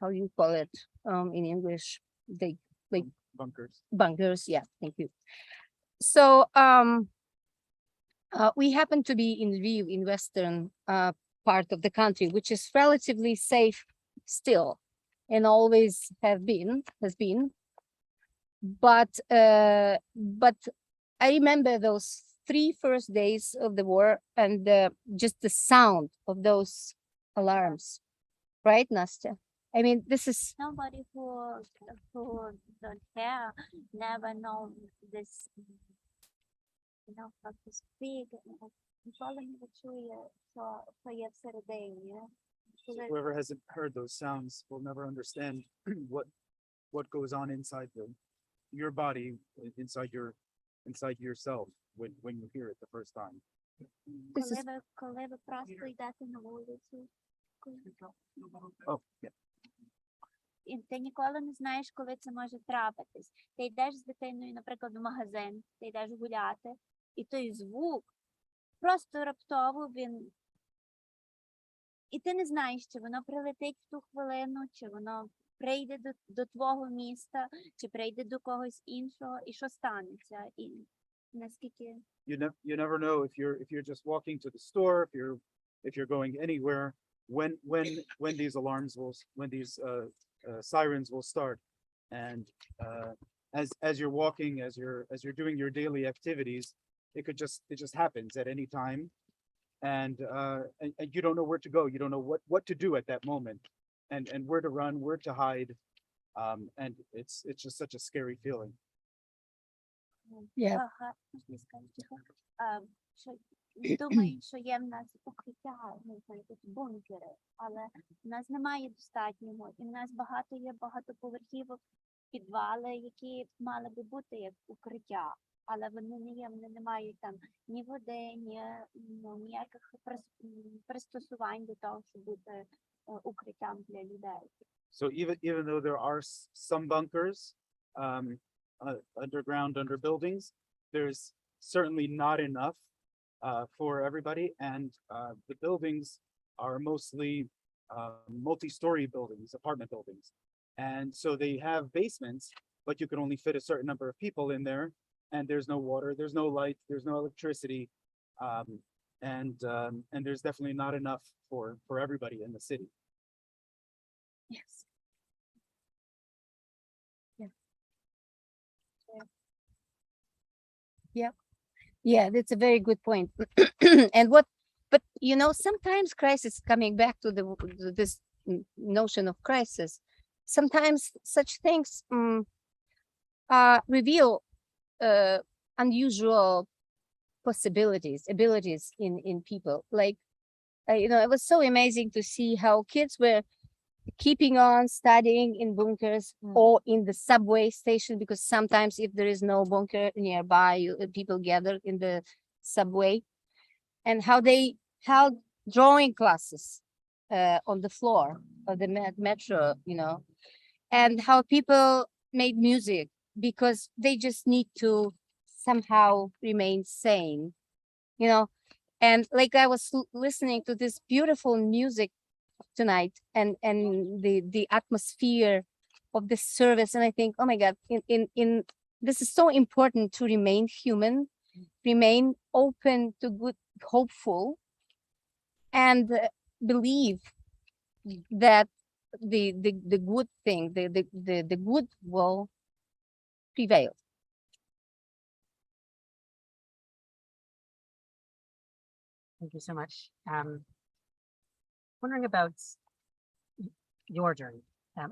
do you call it in English? They like Bunkers. bunkers. Yeah, thank you. So we happen to be in Lviv, in western part of the country, which is relatively safe still, and always has been. But I remember those 3 first days of the war, and just the sound of those alarms, right, Nastya? I mean, this is Nobody who don't care never know this, how to speak. Ніколи не чує, що є всередині. Whoever hasn't heard those sounds will never understand what goes on inside your body, inside yourself when you hear it the first time. this is Коли ви просто йдете на вулицю, Oh, yeah. і ти ніколи не знаєш, коли це може трапитись. Ти йдеш з дитиною, наприклад, в магазин, ти йдеш гуляти, і той звук просто раптово він. І ти не знаєш, чи воно прилетить в ту хвилину, чи воно прийде до твого міста, чи прийде до когось іншого, і що станеться. І наскільки You never know if you're just walking to the store, if you're going anywhere, when these alarms when these sirens will start. And as you're walking, as you're doing your daily activities, it just happens at any time. And you don't know where to go. You don't know what to do at that moment, and where to run, where to hide. And it's just such a scary feeling. yeah. можна сказати, що думають, що є в нас укриття, знаєте, бункери, але в нас немає достатнього, і в нас є багатоповерхівок, підвали, які мали би бути як укриття, але вони не мають там ні води, ніяких пристосувань до того, щоб бути укриттям для людей. So even though there are some bunkers underground under buildings, there's certainly not enough for everybody. And the buildings are mostly multi-story buildings, apartment buildings. And so they have basements, but you can only fit a certain number of people in there. And there's no water, there's no light, there's no electricity. And there's definitely not enough for everybody in the city. Yes. Yeah, that's a very good point. But sometimes crisis, coming back to this notion of crisis, sometimes such things reveal unusual abilities in people. Like, it was so amazing to see how kids were keeping on studying in bunkers or in the subway station, because sometimes if there is no bunker nearby, people gather in the subway, and how they held drawing classes on the floor of the metro, and how people made music because they just need to somehow remain sane, and like I was listening to this beautiful music tonight, and the atmosphere of the service. And I think, oh my God, in this is so important to remain human, remain open to good, hopeful, and believe that the good thing, the good will prevail. Thank you so much. Wondering about your journey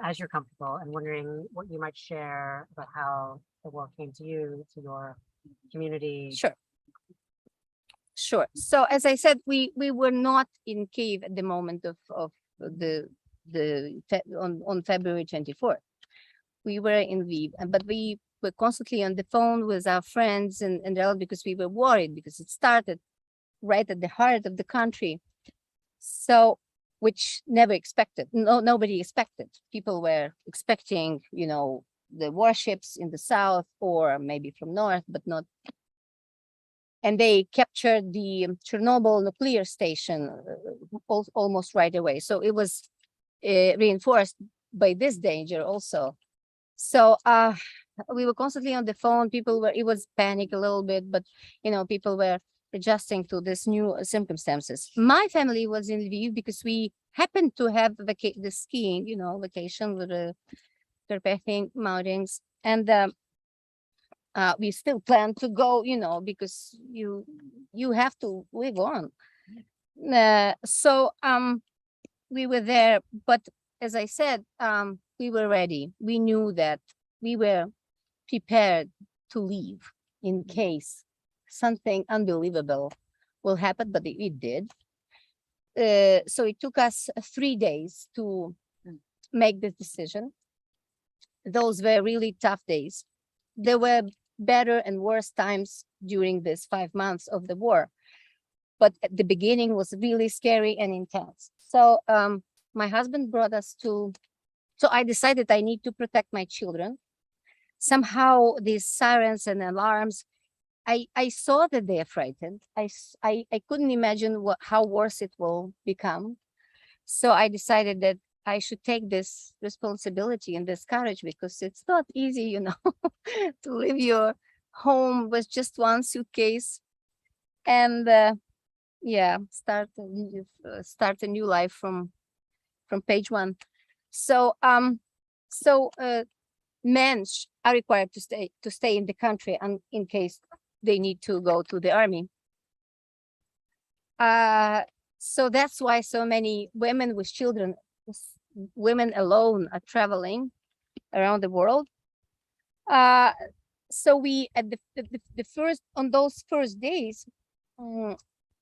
as you're comfortable, and wondering what you might share about how the war came to you, to your community. Sure. Sure. So as I said, we were not in Kiev at the moment of on February 24th. We were in Lviv, but we were constantly on the phone with our friends and because we were worried, because it started right at the heart of the country. So, which never expected, nobody expected. People were expecting, the warships in the south or maybe from north, but not. And they captured the Chernobyl nuclear station almost right away. So it was reinforced by this danger also. So we were constantly on the phone. It was panic a little bit, but people were adjusting to this new circumstances. My family was in Lviv because we happened to have the skiing, vacation with the Carpathian Mountains, and we still plan to go, because you have to live on. So we were there, but as I said, we were ready. We knew that we were prepared to leave in case something unbelievable will happen, but it did. So it took us 3 days to make this decision. Those were really tough days. There were better and worse times during these 5 months of the war, but at the beginning was really scary and intense. So my husband brought us so I decided I need to protect my children. Somehow these sirens and alarms, I saw that they are frightened. I couldn't imagine how worse it will become. So I decided that I should take this responsibility and this courage, because it's not easy, to leave your home with just one suitcase and start a new life from page one. So men are required to stay in the country, and in case they need to go to the army. So that's why so many women with children, women alone, are traveling around the world. So we at on those first days,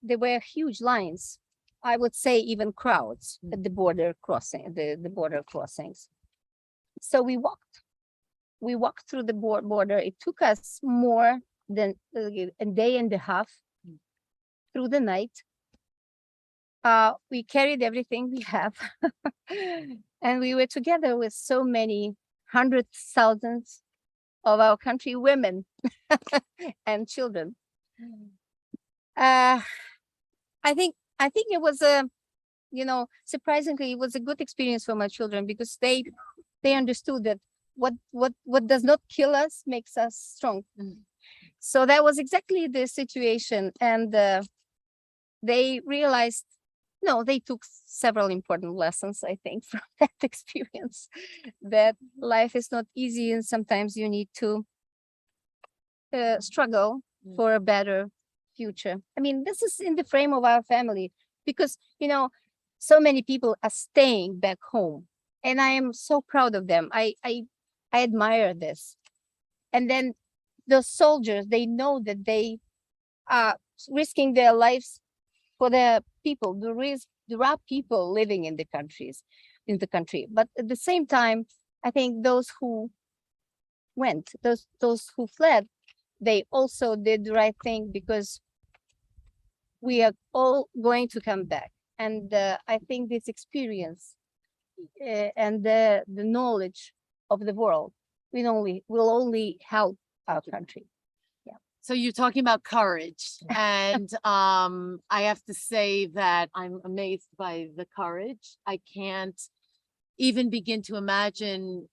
there were huge lines. I would say even crowds at the border crossings. So we walked through the border. It took us more than a day and a half through the night. We carried everything we have and we were together with so many hundreds, thousands of our country women and children. I think it was surprisingly, it was a good experience for my children, because they understood that what does not kill us makes us strong. So that was exactly the situation, and they realized, they took several important lessons, I think, from that experience, that life is not easy, and sometimes you need to struggle for a better future. I mean, this is in the frame of our family, because so many people are staying back home, and I am so proud of them. I admire this. And then the soldiers, they know that they are risking their lives for their people. There are people living in the country, but at the same time, I think those who went, those who fled, they also did the right thing, because we are all going to come back. And I think this experience and the knowledge of the world will only help our country. So you're talking about courage, and I have to say that I'm amazed by the courage. I can't even begin to imagine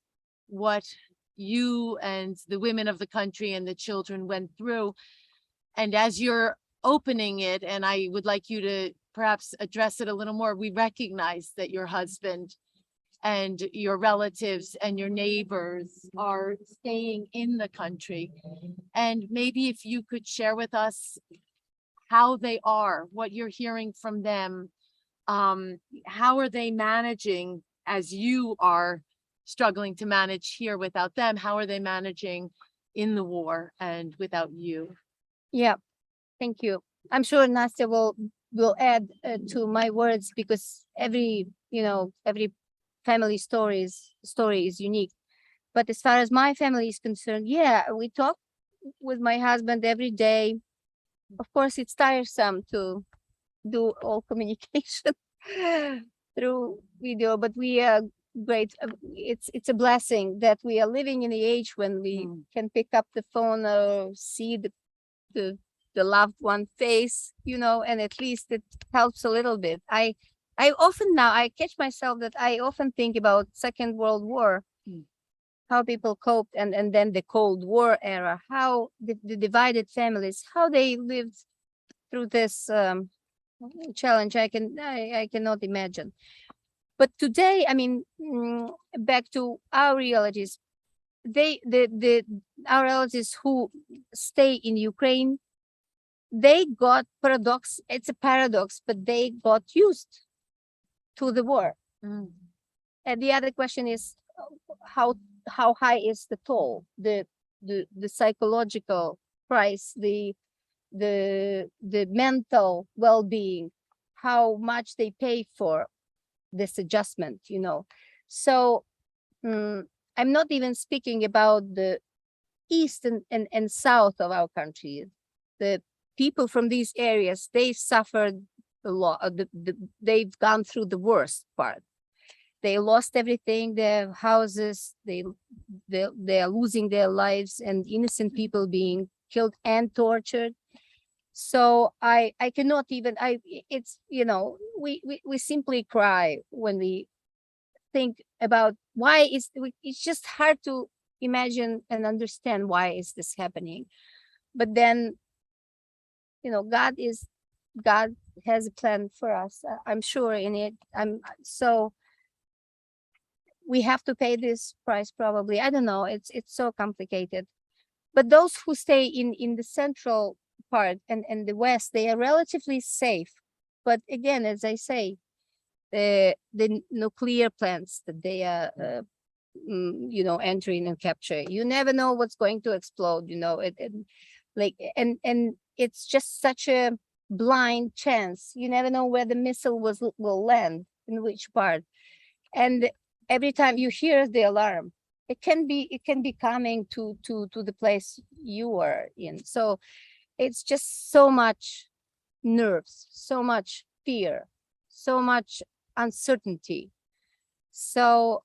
what you and the women of the country and the children went through. And as you're opening it, and I would like you to perhaps address it a little more, we recognize that your husband and your relatives and your neighbors are staying in the country. And maybe if you could share with us how they are, what you're hearing from them, how are they managing as you are struggling to manage here without them? How are they managing in the war and without you? Yeah, thank you. I'm sure Nastya will add to my words, because every family story is unique. But as far as my family is concerned, yeah, we talk with my husband every day. Of course, it's tiresome to do all communication through video, but we are great. It's a blessing that we are living in the age when we can pick up the phone or see the loved one face, and at least it helps a little bit. I often now I catch myself that I often think about Second World War, how people coped, and then the Cold War era, how the divided families, how they lived through this challenge. I cannot imagine. But today, I mean, back to our realities, our relatives who stay in Ukraine, they got it's a paradox, but they got used to the war. And the other question is, how high is the toll, the psychological price, the mental well-being, how much they pay for this adjustment, So I'm not even speaking about the east and south of our country. The people from these areas, they suffered a lot. They've gone through the worst part. They lost everything, their houses, they are losing their lives, and innocent people being killed and tortured. So I cannot even, it's, we simply cry when we think about it's just hard to imagine and understand why is this happening. But then, God has a plan for us. I'm sure in it. So we have to pay this price probably. I don't know. It's so complicated. But those who stay in the central part and the west, they are relatively safe. But again, as I say, the nuclear plants that they are entering and capturing, you never know what's going to explode. And it's just such a blind chance. You never know where the missile will land, in which part. And every time you hear the alarm, it can be coming to the place you are in. So it's just so much nerves, so much fear, so much uncertainty. So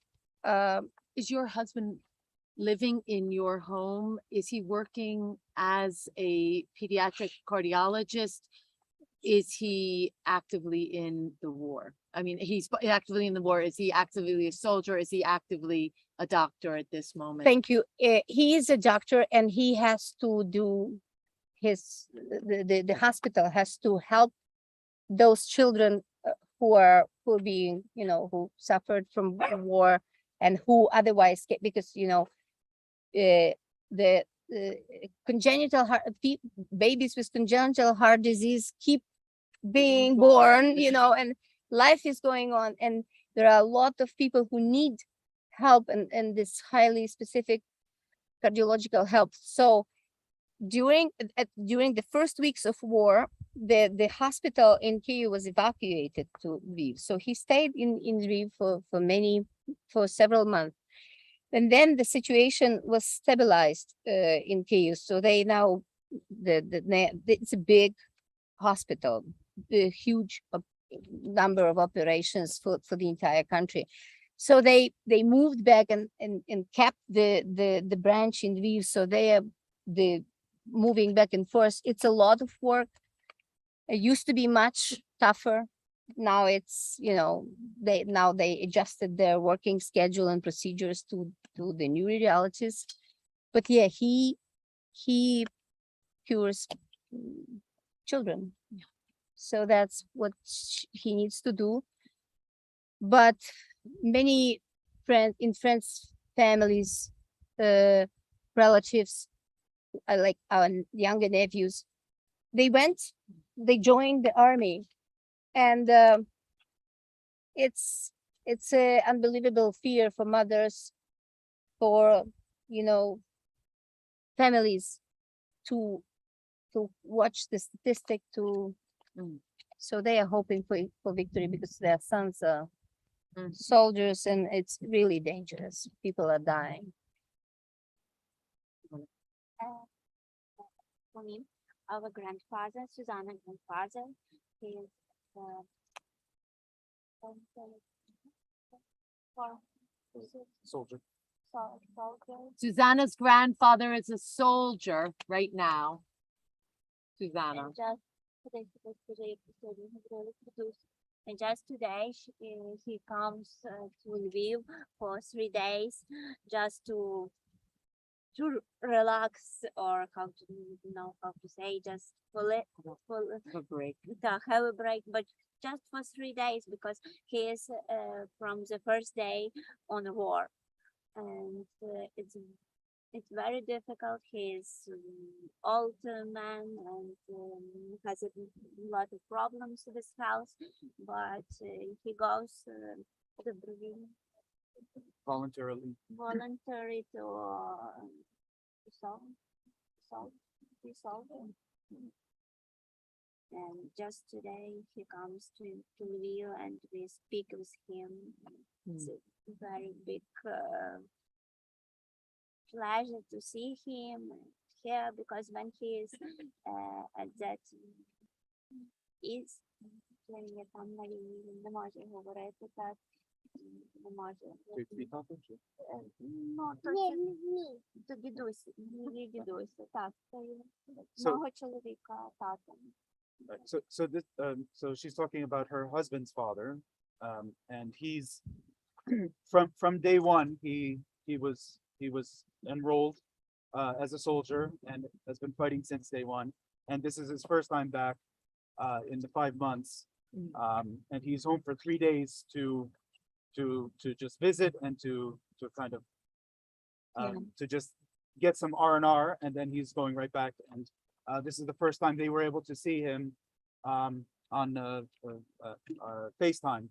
is your husband living in your home? Is he working as a pediatric cardiologist? Is he actively in the war? I mean, he's actively in the war. Is he actively a soldier? Is he actively a doctor at this moment? Thank you. He is a doctor, and he has to do the hospital has to help those children who are being, who suffered from war and who otherwise get, because, the congenital heart, babies with congenital heart disease keep being born, and life is going on, and there are a lot of people who need help and this highly specific cardiological help. So during the first weeks of war, the hospital in Kyiv was evacuated to Lviv. So he stayed in Lviv for several months. And then the situation was stabilized in Kyiv. So they now, it's a big hospital, a huge number of operations for the entire country. So they moved back and kept the branch in Lviv. So they are moving back and forth. It's a lot of work. It used to be much tougher. now it's, they adjusted their working schedule and procedures to the new realities. But yeah, he cures children. So that's what he needs to do. But many friends, families, relatives, like our younger nephews, they joined the army, and it's a unbelievable fear for mothers, for families to watch the statistic so they are hoping for victory, because their sons are soldiers, and it's really dangerous. People are dying. For me, our grandfather, Susanna grandfather, he is Soldier. soldier. Susanna's grandfather is a soldier right now. Susanna. And just and just today he comes to Lviv for 3 days, just to relax, or how to know how to say, just A break. to have a break, but just for 3 days, because he is from the first day on the war, and it's very difficult. He is old man, and has a lot of problems with his health, but he goes to Berlin Voluntarily. voluntary to solve. And just today he comes to Lviv, and we speak with him. It's a very big pleasure to see him here, because when he is at that is я там на лінії, він не може говорити так, не може. Ну, то дідусь, її дідусь, так, це мого чоловіка, тата. So she's talking about her husband's father, and he's from day one. He was enrolled as a soldier and has been fighting since day one. And this is his first time back in the 5 months. And he's home for 3 days to just visit and to kind of to just get some R&R, and then he's going right back. And this is the first time they were able to see him on FaceTime.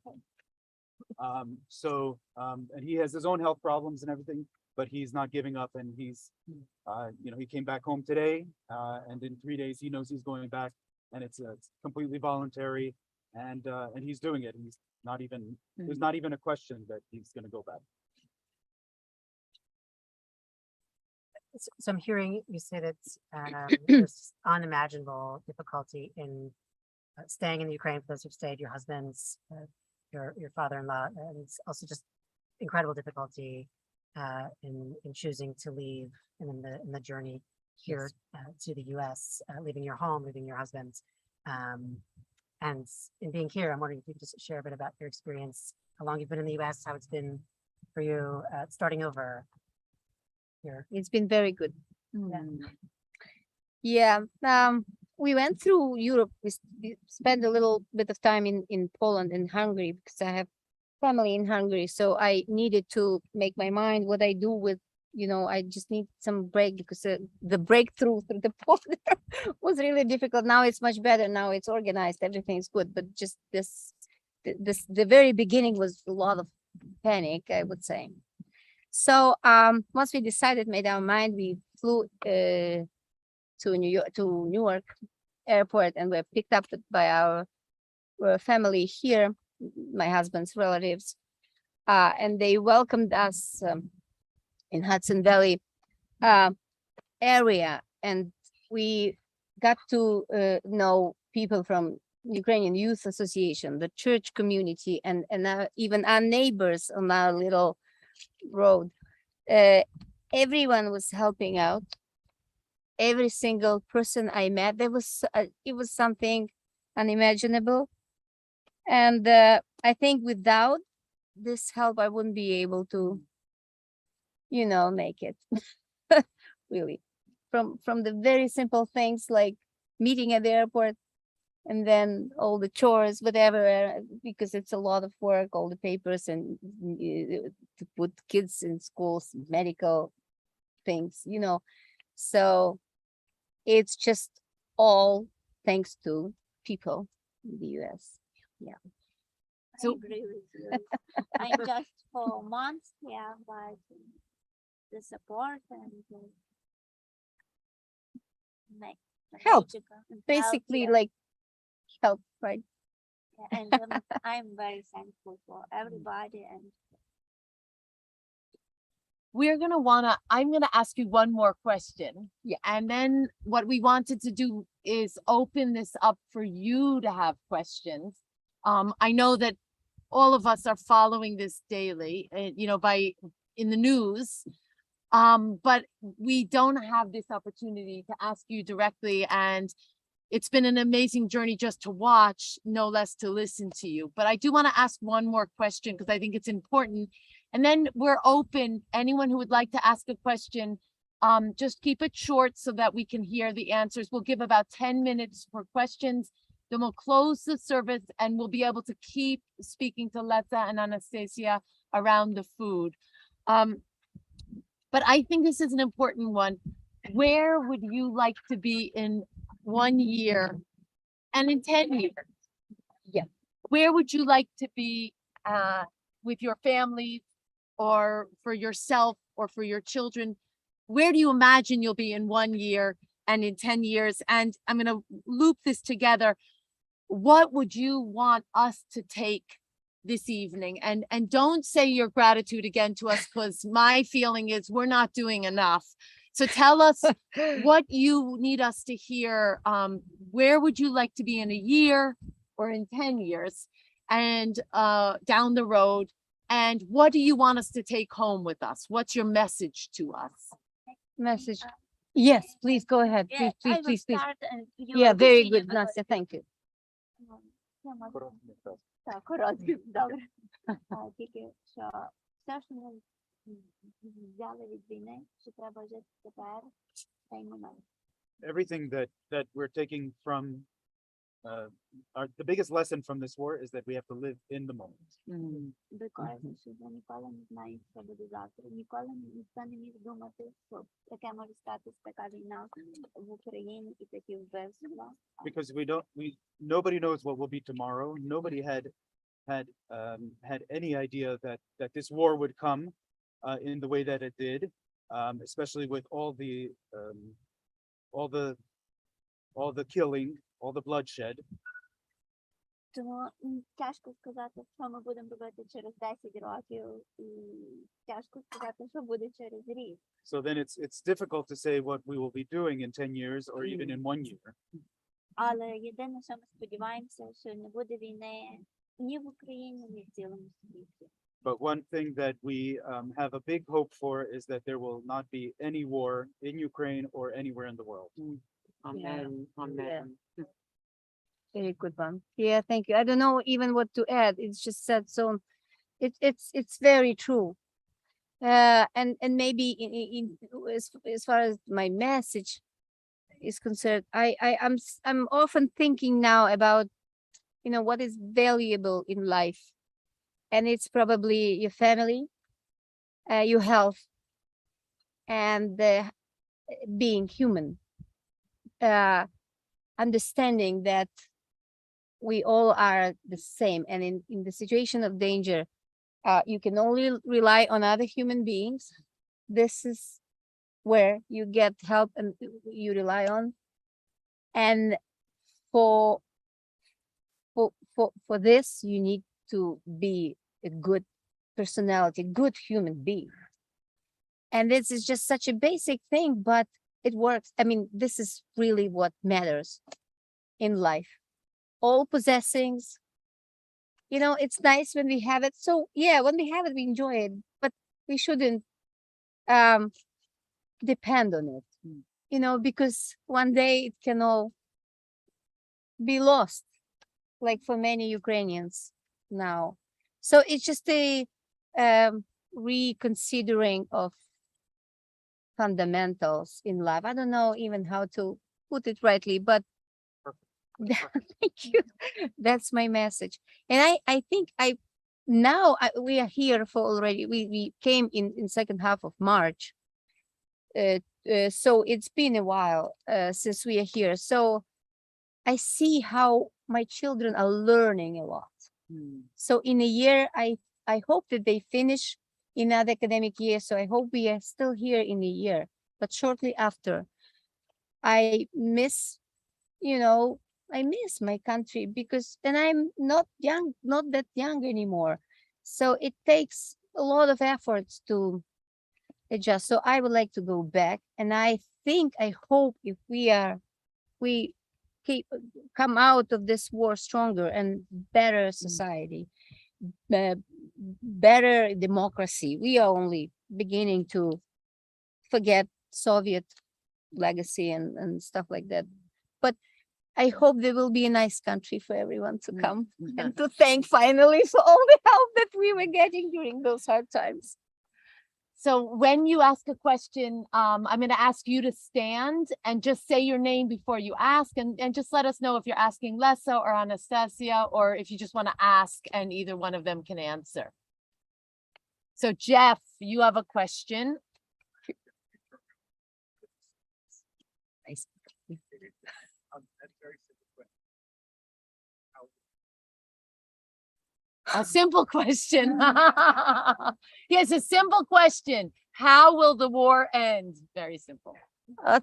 And he has his own health problems and everything, but he's not giving up, and he's he came back home today, and in 3 days he knows he's going back, and it's completely voluntary, and he's doing it. He's not even there's not even a question that he's going to go back. So I'm hearing you say that there's unimaginable difficulty in staying in the Ukraine for those who've stayed, your husband's, your father-in-law, and it's also just incredible difficulty in choosing to leave, and in the journey here to the U.S., leaving your home, leaving your husband's, and in being here. I'm wondering if you could just share a bit about your experience, how long you've been in the U.S., how it's been for you starting over here. It's been very good. Yeah. We went through Europe. We spent a little bit of time in Poland and Hungary, because I have family in Hungary. So I needed to make my mind what I do with, I just need some break, because the breakthrough through the border was really difficult. Now it's much better. Now it's organized. Everything's good. But just the very beginning was a lot of panic, I would say. So once we made our mind, we flew to Newark airport, and were picked up by our family here, my husband's relatives, and they welcomed us in Hudson Valley area, and we got to know people from Ukrainian Youth Association, the church community, and even our neighbors on our little road. Everyone was helping out. Every single person I met, it was something unimaginable. And I think without this help, I wouldn't be able to, make it. Really, from the very simple things like meeting at the airport, and then all the chores, whatever, because it's a lot of work, all the papers, and to put kids in schools, medical things, So it's just all thanks to people in the US. Yeah. I agree with you. I'm just for months, yeah, but the support and make Help. magical and Basically, yeah. like help, right? Yeah, and I'm very thankful for everybody and I'm gonna ask you one more question. Yeah. And then what we wanted to do is open this up for you to have questions. I know that all of us are following this daily, in the news. But we don't have this opportunity to ask you directly, and it's been an amazing journey just to watch, no less to listen to you. But I do want to ask one more question because I think it's important. And then we're open, anyone who would like to ask a question, just keep it short so that we can hear the answers. We'll give about 10 minutes for questions. Then we'll close the service and we'll be able to keep speaking to Leta and Anastasia around the food. But I think this is an important one. Where would you like to be in 1 year and in 10 years? Yeah. Where would you like to be with your family or for yourself or for your children? Where do you imagine you'll be in 1 year and in 10 years? And I'm going to loop this together. What would you want us to take this evening? And don't say your gratitude again to us, because my feeling is we're not doing enough. So tell us what you need us to hear. Where would you like to be in a year or in 10 years and down the road? And what do you want us to take home with us? What's your message to us? Message. Yes, please go ahead. yeah, Please, I will please. start and you Yeah, will very continue good, because Nastya. Thank you. Я можу так, коротко, добре. Тільки, що все, що ми взяли від війни, що треба жити тепер, цей момент. Everything that we're taking from the biggest lesson from this war is that we have to live in the moment. Because що ви ніколи не знаєте, що буде завтра. Ніколи ніхто не міг думати, що таке може статися така війна в Україні і такі вбивства. Because nobody knows what will be tomorrow. Nobody had any idea that this war would come in the way that it did, especially with all the killing, all the bloodshed. Тому тяжко сказати, що ми будемо робити через 10 років, і тяжко сказати, що буде через рік. So then it's difficult to say what we will be doing in 10 years or even in 1 year. Але єдине, що ми сподіваємося, що не буде війни ні в Україні, ні в цілому світі. But one thing that we have a big hope for is that there will not be any war in Ukraine or anywhere in the world. Amen. Amen. Very good one. Yeah, thank you. I don't know even what to add. It's just said so. It's very true. And maybe as far as my message is concerned, I'm often thinking now about, what is valuable in life, and it's probably your family, your health, and being human. Understanding that we all are the same, and in the situation of danger, you can only rely on other human beings. This is where you get help and you rely on. And for this, you need to be a good personality, good human being. And this is just such a basic thing, but it works. I mean, this is really what matters in life. All possessings, it's nice when we have it. So yeah, when we have it, we enjoy it, but we shouldn't depend on it, because one day it can all be lost. like for many Ukrainians now. So it's just a reconsidering of fundamentals in life. I don't know even how to put it rightly, but thank you. That's my message. And I think we are here for already. We came in second half of March. So it's been a while since we are here. So I see how my children are learning a lot. So in a year, I hope that they finish in another academic year. So I hope we are still here in a year. But shortly after, I miss, I miss my country because, and I'm not that young anymore. So it takes a lot of efforts to adjust. So I would like to go back. And I hope if we come out of this war stronger and better society, better democracy. We are only beginning to forget Soviet legacy and stuff like that. But I hope there will be a nice country for everyone to come and to thank finally for all the help that we were getting during those hard times. So when you ask a question, I'm going to ask you to stand and just say your name before you ask, and just let us know if you're asking Lessa or Anastasia, or if you just want to ask and either one of them can answer. So Jeff, you have a question. A simple question. Yes, a simple question. How will the war end? Very simple.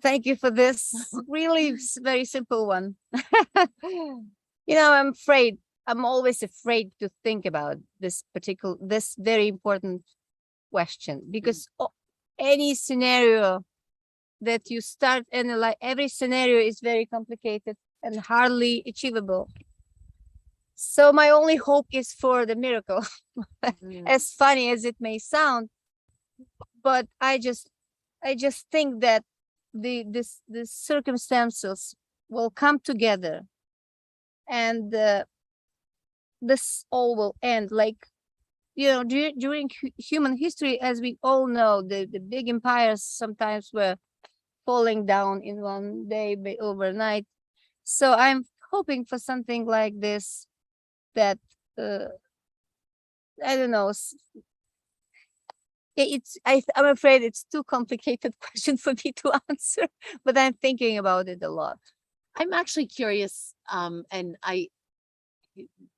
Thank you for this really very simple one. I'm always afraid to think about this very important question, because any scenario that you start analyze, every scenario is very complicated and hardly achievable. So my only hope is for the miracle, as funny as it may sound, but I just think that the circumstances will come together, and this all will end. Like, during human history, as we all know, the big empires sometimes were falling down in one day, overnight. So I'm hoping for something like this, that I don't know. I'm afraid it's too complicated question for me to answer, but I'm thinking about it a lot. I'm actually curious, and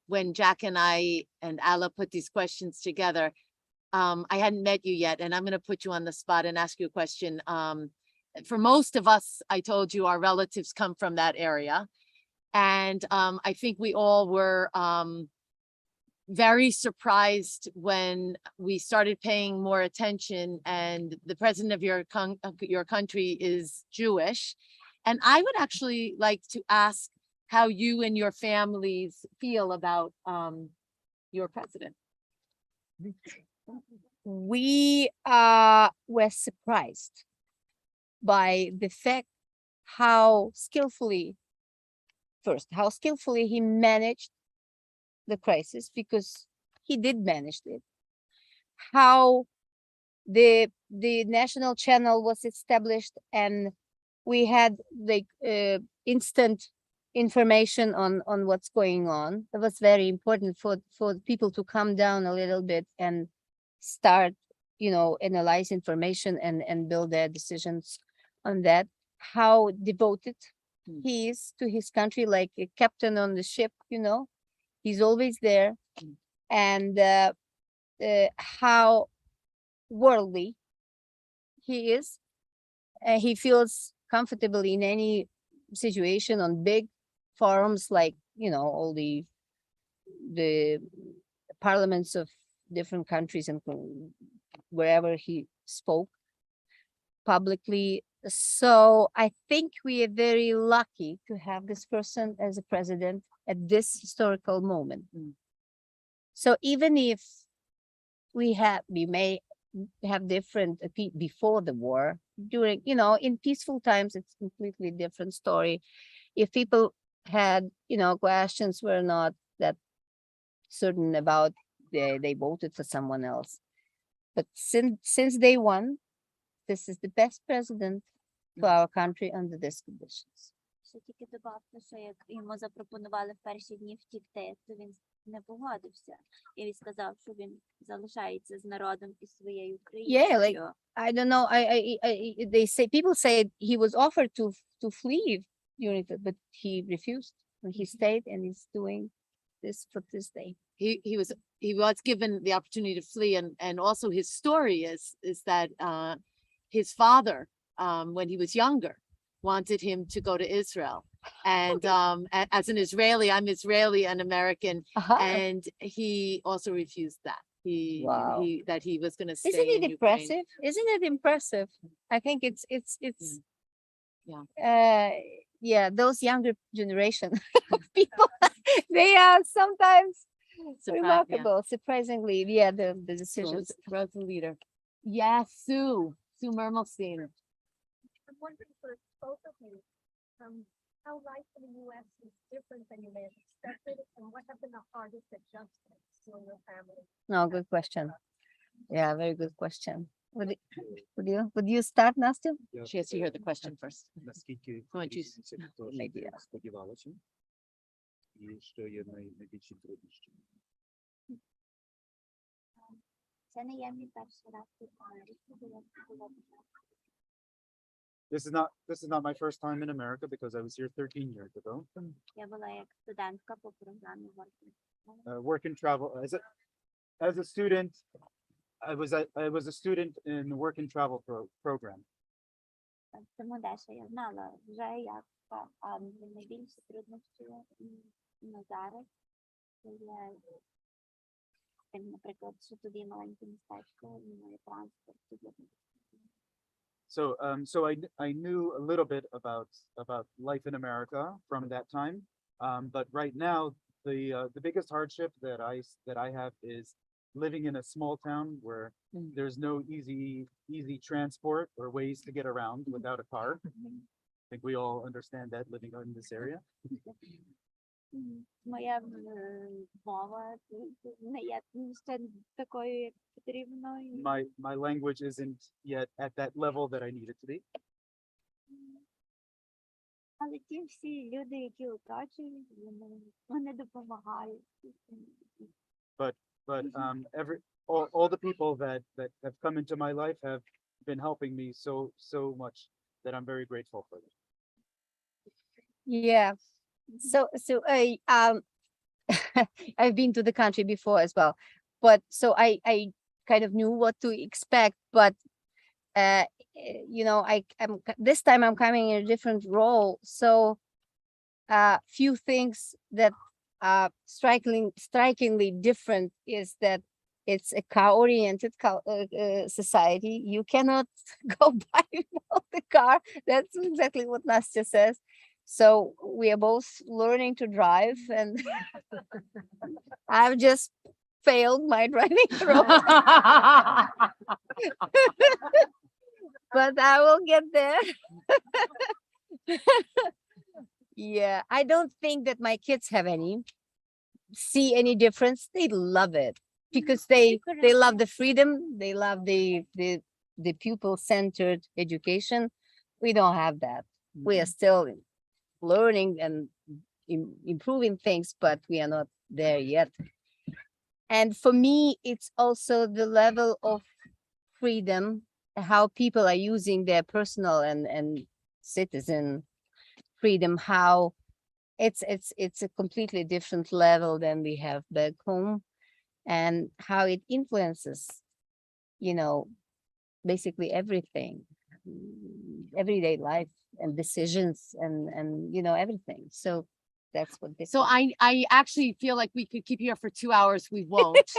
when Jack and I and Alla put these questions together, I hadn't met you yet, and I'm going to put you on the spot and ask you a question. For most of us, I told you our relatives come from that area. And I think we all were very surprised when we started paying more attention, and the president of your country is Jewish. And I would actually like to ask how you and your families feel about your president. We were surprised by the fact how skillfully he managed the crisis, because he did manage it. How the national channel was established, and we had like instant information on what's going on. It was very important for people to calm down a little bit and start, analyze information and build their decisions on that. How devoted he is to his country, like a captain on the ship, he's always there. And how worldly he is. He feels comfortable in any situation on big forums, like, all the parliaments of different countries and wherever he spoke publicly. So I think we are very lucky to have this person as a president at this historical moment. So even if we may have different before the war, during, in peaceful times, it's completely different story. If people had, questions, were not that certain about, they voted for someone else. But since day one, this is the best president for our country under these conditions. Ще тільки добавте, що як йому запропонували в перші дні втікти, то він не погодився. І він сказав, що він залишається з народом і своєю країною. I don't know. They say, people say he was offered to flee during it, but he refused. And he stayed, and he's doing this for this day. He was given the opportunity to flee, and also his story is that his father, when he was younger, wanted him to go to Israel. And as an Israeli, I'm Israeli and American, and he also refused that. Wow. That he was going to stay Isn't it in Ukraine. impressive? Isn't it impressive? I think it's yeah, those younger generation people, they are sometimes remarkable, surprisingly. Yeah, the decisions. Rose the leader. Yes, Sue Mermelstein. I'm wondering for both of you, how life in the US is different than you may have expected, and what have been the hardest adjustments to your family? No, good question. Yeah, very good question. Would you start, Nastya? She has to hear the question first. Наскільки Want you різниця від того, maybe, що ти сподівалася? І що є найбільші труднощі? Це не є мій перший раз тут в Америці, бо я була This is not my first time in America because I was here 13 years ago. Я була як студентка по програмі Work and travel as a student. I was a student in the work and travel program. Тому дещо я знала вже як, найбільші труднощі на зараз. Це є, наприклад, що тоді маленьке містечко, немає транспорту. So I knew a little bit about life in America from that time. But right now, the biggest hardship that I have is living in a small town where there's no easy transport or ways to get around without a car. I think we all understand that living in this area. Моя мова не є ще такою, як потрібно. My language isn't yet at that level that I need it to be. Але ті всі люди, які оточують, вони допомагають. But all the people that have come into my life have been helping me so much that I'm very grateful for them. Yeah. So I've been to the country before as well, but so I kind of knew what to expect, but I'm this time I'm coming in a different role, so few things that are strikingly different is that it's a car-oriented society. You cannot go buy the car. That's exactly what Nastya says. So we are both learning to drive, and I've just failed my driving road. But I will get there. Yeah, I don't think that my kids have see any difference. They love it because they love the freedom. They love the pupil-centered education. We don't have that. We are still learning and improving things, but we are not there yet. And for me, it's also the level of freedom, how people are using their personal and citizen freedom, how it's a completely different level than we have back home, and how it influences, basically everything, everyday life and decisions and everything. So that's what this So I actually feel like we could keep you here for 2 hours. We won't.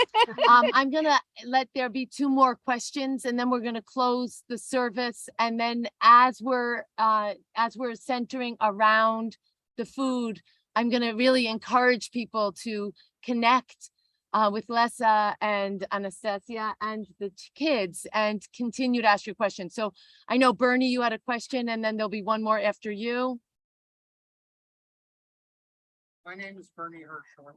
I'm gonna let there be 2 more questions, and then we're gonna close the service. And then as we're centering around the food, I'm gonna really encourage people to connect with Lesa and Anastasia and the kids and continue to ask your questions. So I know Bernie, you had a question, and then there'll be one more after you. My name is Bernie Herschel.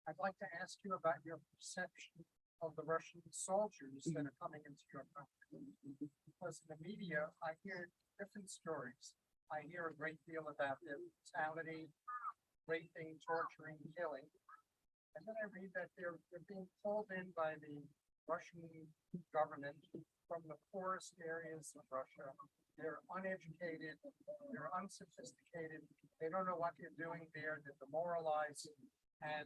I'd like to ask you about your perception of the Russian soldiers that are coming into your country. Because in the media, I hear different stories. I hear a great deal about their brutality, raping, torturing, killing. And then I read that they're being called in by the Russian government from the poorest areas of Russia. They're uneducated, they're unsophisticated, they don't know what they're doing there, they're demoralized, and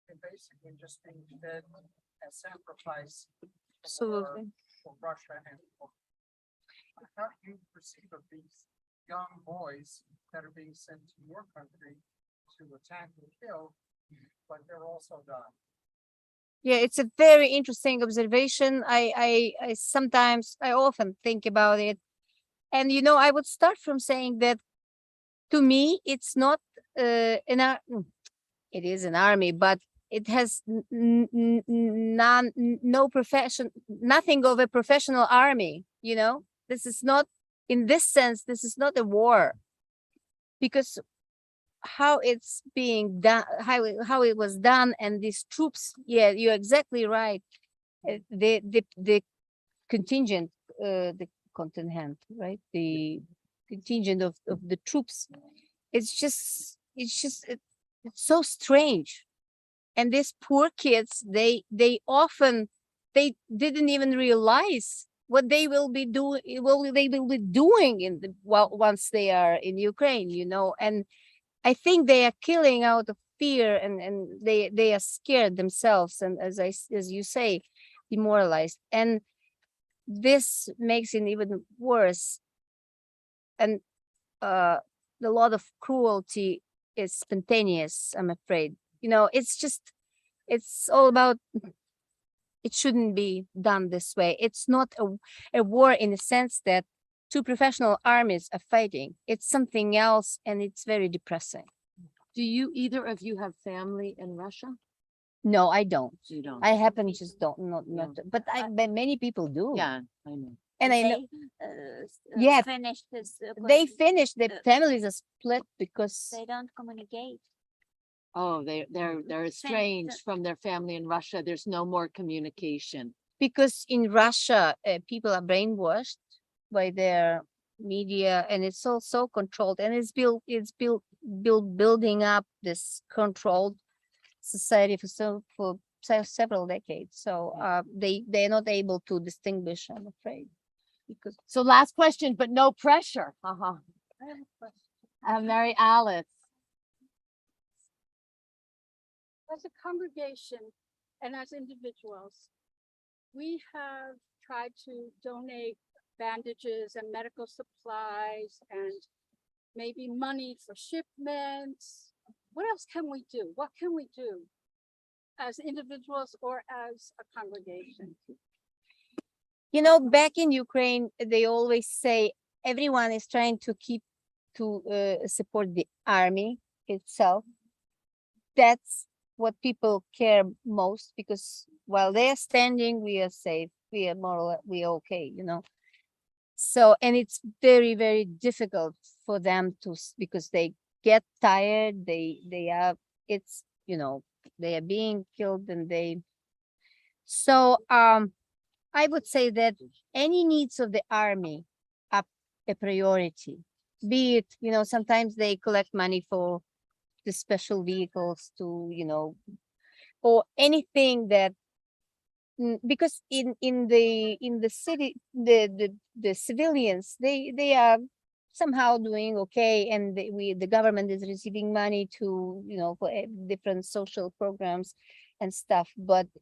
they're basically just being fed as sacrifice Absolutely. for Russia and for. How do you perceive of these young boys that are being sent to your country to attack and kill, but they're also dying? Yeah, it's a very interesting observation. I sometimes, I often think about it. And, I would start from saying that to me, it's not it is an army, but it has no profession, nothing of a professional army, This is not, in this sense, this is not a war. Because how it's being done, how it was done, and these troops, yeah, you're exactly right. The contingent, the contingent, right? The contingent of the troops. It's so strange. And these poor kids, they often, they didn't even realize what they will be doing, in once they are in Ukraine, and I think they are killing out of fear, and they are scared themselves, and as you say, demoralized, and this makes it even worse. And a lot of cruelty is spontaneous, I'm afraid. It's all about, it shouldn't be done this way. It's not a war in the sense that two professional armies are fighting. It's something else, and it's very depressing. Do you, either of you, have family in Russia? No, I don't. You don't? I happen just don't not Yeah. but but many people do. Yeah, I know. And I know Yeah. Finished this. they finished, the uh, families are split because They don't communicate. Oh, they're estranged from their family in Russia. There's no more communication. in Russia, people are brainwashed by their media, and it's all so controlled, and building up this controlled society for several decades. So they're not able to distinguish, I'm afraid. Because So last question, but no pressure. Uh-huh. I have a question. Mary Alice. As a congregation and as individuals, we have tried to donate bandages and medical supplies and maybe money for shipments. What else can we do? What can we do as individuals or as a congregation? Back in Ukraine, they always say everyone is trying to support the army itself. That's what people care most, because while they're standing, we are safe. We are we are okay, So, and it's very, very difficult for them because they get tired. They are being killed, and so I would say that any needs of the army are a priority. Be it, sometimes they collect money for the special vehicles to, or anything that, because in the city, the civilians, they are somehow doing okay, and the government is receiving money to, for different social programs and stuff,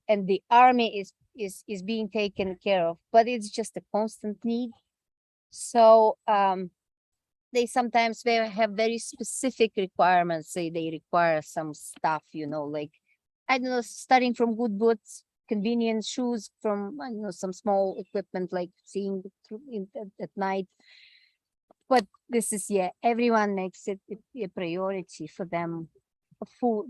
and the army is being taken care of, but it's just a constant need. So they sometimes have very specific requirements. Say they require some stuff, like, I don't know, starting from good boots, convenient shoes, from, some small equipment like seeing at night. But this is, everyone makes it a priority for them. Food,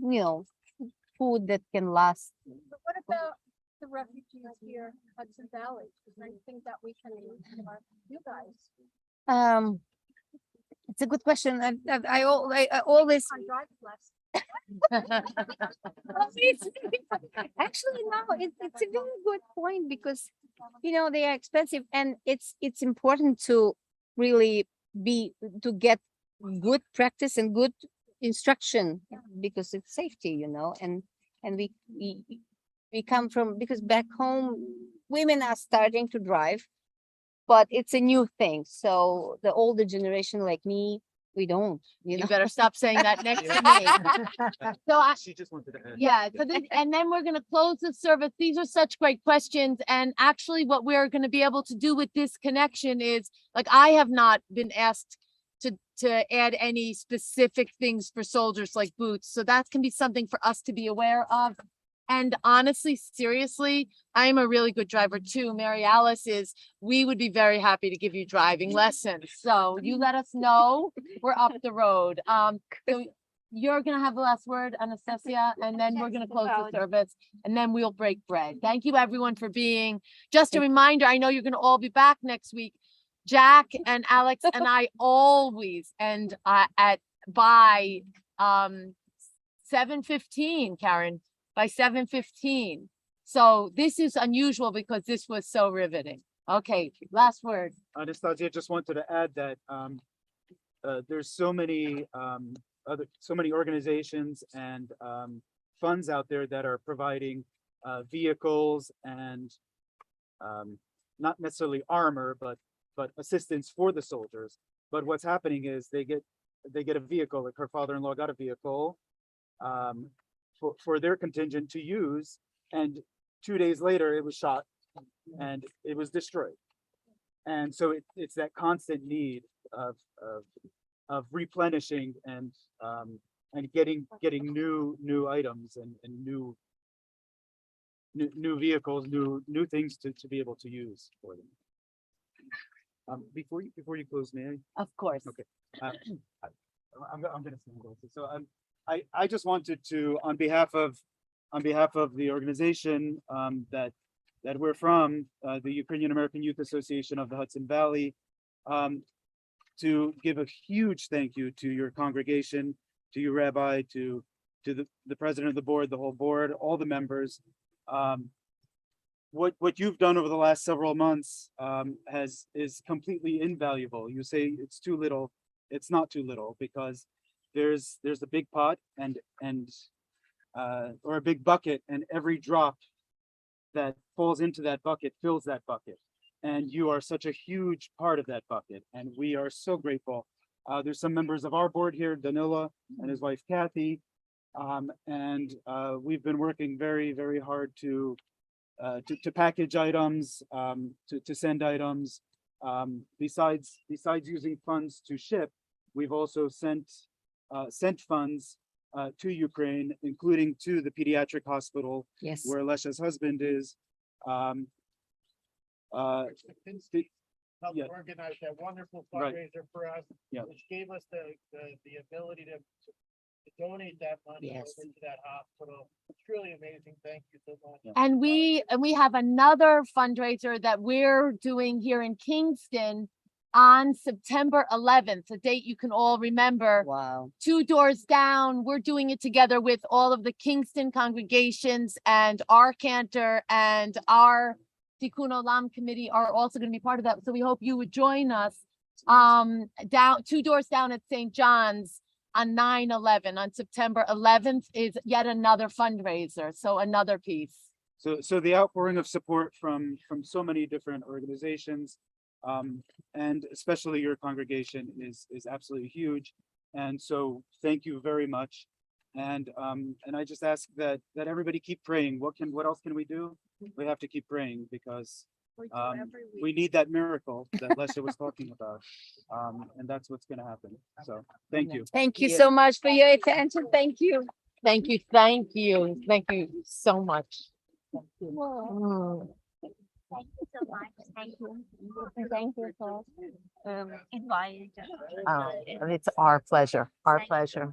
food that can last. But what about the refugees here in Hudson Valley? Is there anything that we can do for you guys? It's a good question. I always actually no, it's a very good point because they are expensive and it's important to really to get good practice and good instruction because it's safety, and we come from because back home women are starting to drive, but it's a new thing. So the older generation like me, we don't, You better stop saying that next to me. So She just wanted to add. yeah, so and then we're gonna close the service. These are such great questions. And actually what we're gonna be able to do with this connection is, like, I have not been asked to add any specific things for soldiers like boots. So that can be something for us to be aware of. And honestly, seriously, I'm a really good driver too. Mary Alice is, we would be very happy to give you driving lessons. So you let us know, we're up the road. So you're gonna have the last word, Anastasia, and then we're gonna close the service and then we'll break bread. Thank you everyone for being. Just a reminder, I know you're gonna all be back next week. Jack and Alex and I always end by 7:15, Karen, by 7:15. So this is unusual because this was so riveting. Okay, last word. Anastasia, just wanted to add that there's so many organizations and funds out there that are providing vehicles and not necessarily armor, but assistance for the soldiers. But what's happening is they get a vehicle, like her father-in-law got a vehicle for their contingent to use, and 2 days later it was shot and it was destroyed. And so it's that constant need of replenishing and getting new items and new vehicles, new things to be able to use for them. Before you close, may I? Of course. Okay. I'm gonna stand also. So I just wanted to, on behalf of the organization that we're from, the Ukrainian American Youth Association of the Hudson Valley, to give a huge thank you to your congregation, to you, Rabbi, to the president of the board, the whole board, all the members. What you've done over the last several months is completely invaluable. You say it's too little. It's not too little, because there's a big pot or a big bucket, and every drop that falls into that bucket fills that bucket. And you are such a huge part of that bucket, and we are so grateful. There's some members of our board here, Danila and his wife Kathy, and we've been working very, very hard to package items, to send items. Besides using funds to ship, we've also sent funds to Ukraine, including to the pediatric hospital, Yes. where Lesha's husband is. Helped Yeah. organize that wonderful Right. fundraiser for us, Yeah. which gave us the ability to donate that money Yes. over to that hospital. It's truly amazing. Thank you so much. And we have another fundraiser that we're doing here in Kingston on September 11th, a date you can all remember. Wow. 2 doors down. We're doing it together with all of the Kingston congregations, and our cantor and our Tikkun Olam committee are also going to be part of that. So we hope you would join us down 2 doors down at St. John's on 9/11. On September 11th is yet another fundraiser. So another piece. So the outpouring of support from so many different organizations, and especially your congregation is absolutely huge. And so thank you very much. And I just ask that everybody keep praying. What else can we do? We have to keep praying, because we need that miracle that Lesha was talking about. And that's what's going to happen. So thank you. Thank you so much for your attention. Thank you. Thank you. Thank you. Thank you so much. Thank you so much. Thank you. Thank you for Inviting. It's our pleasure. Our Thank you. pleasure.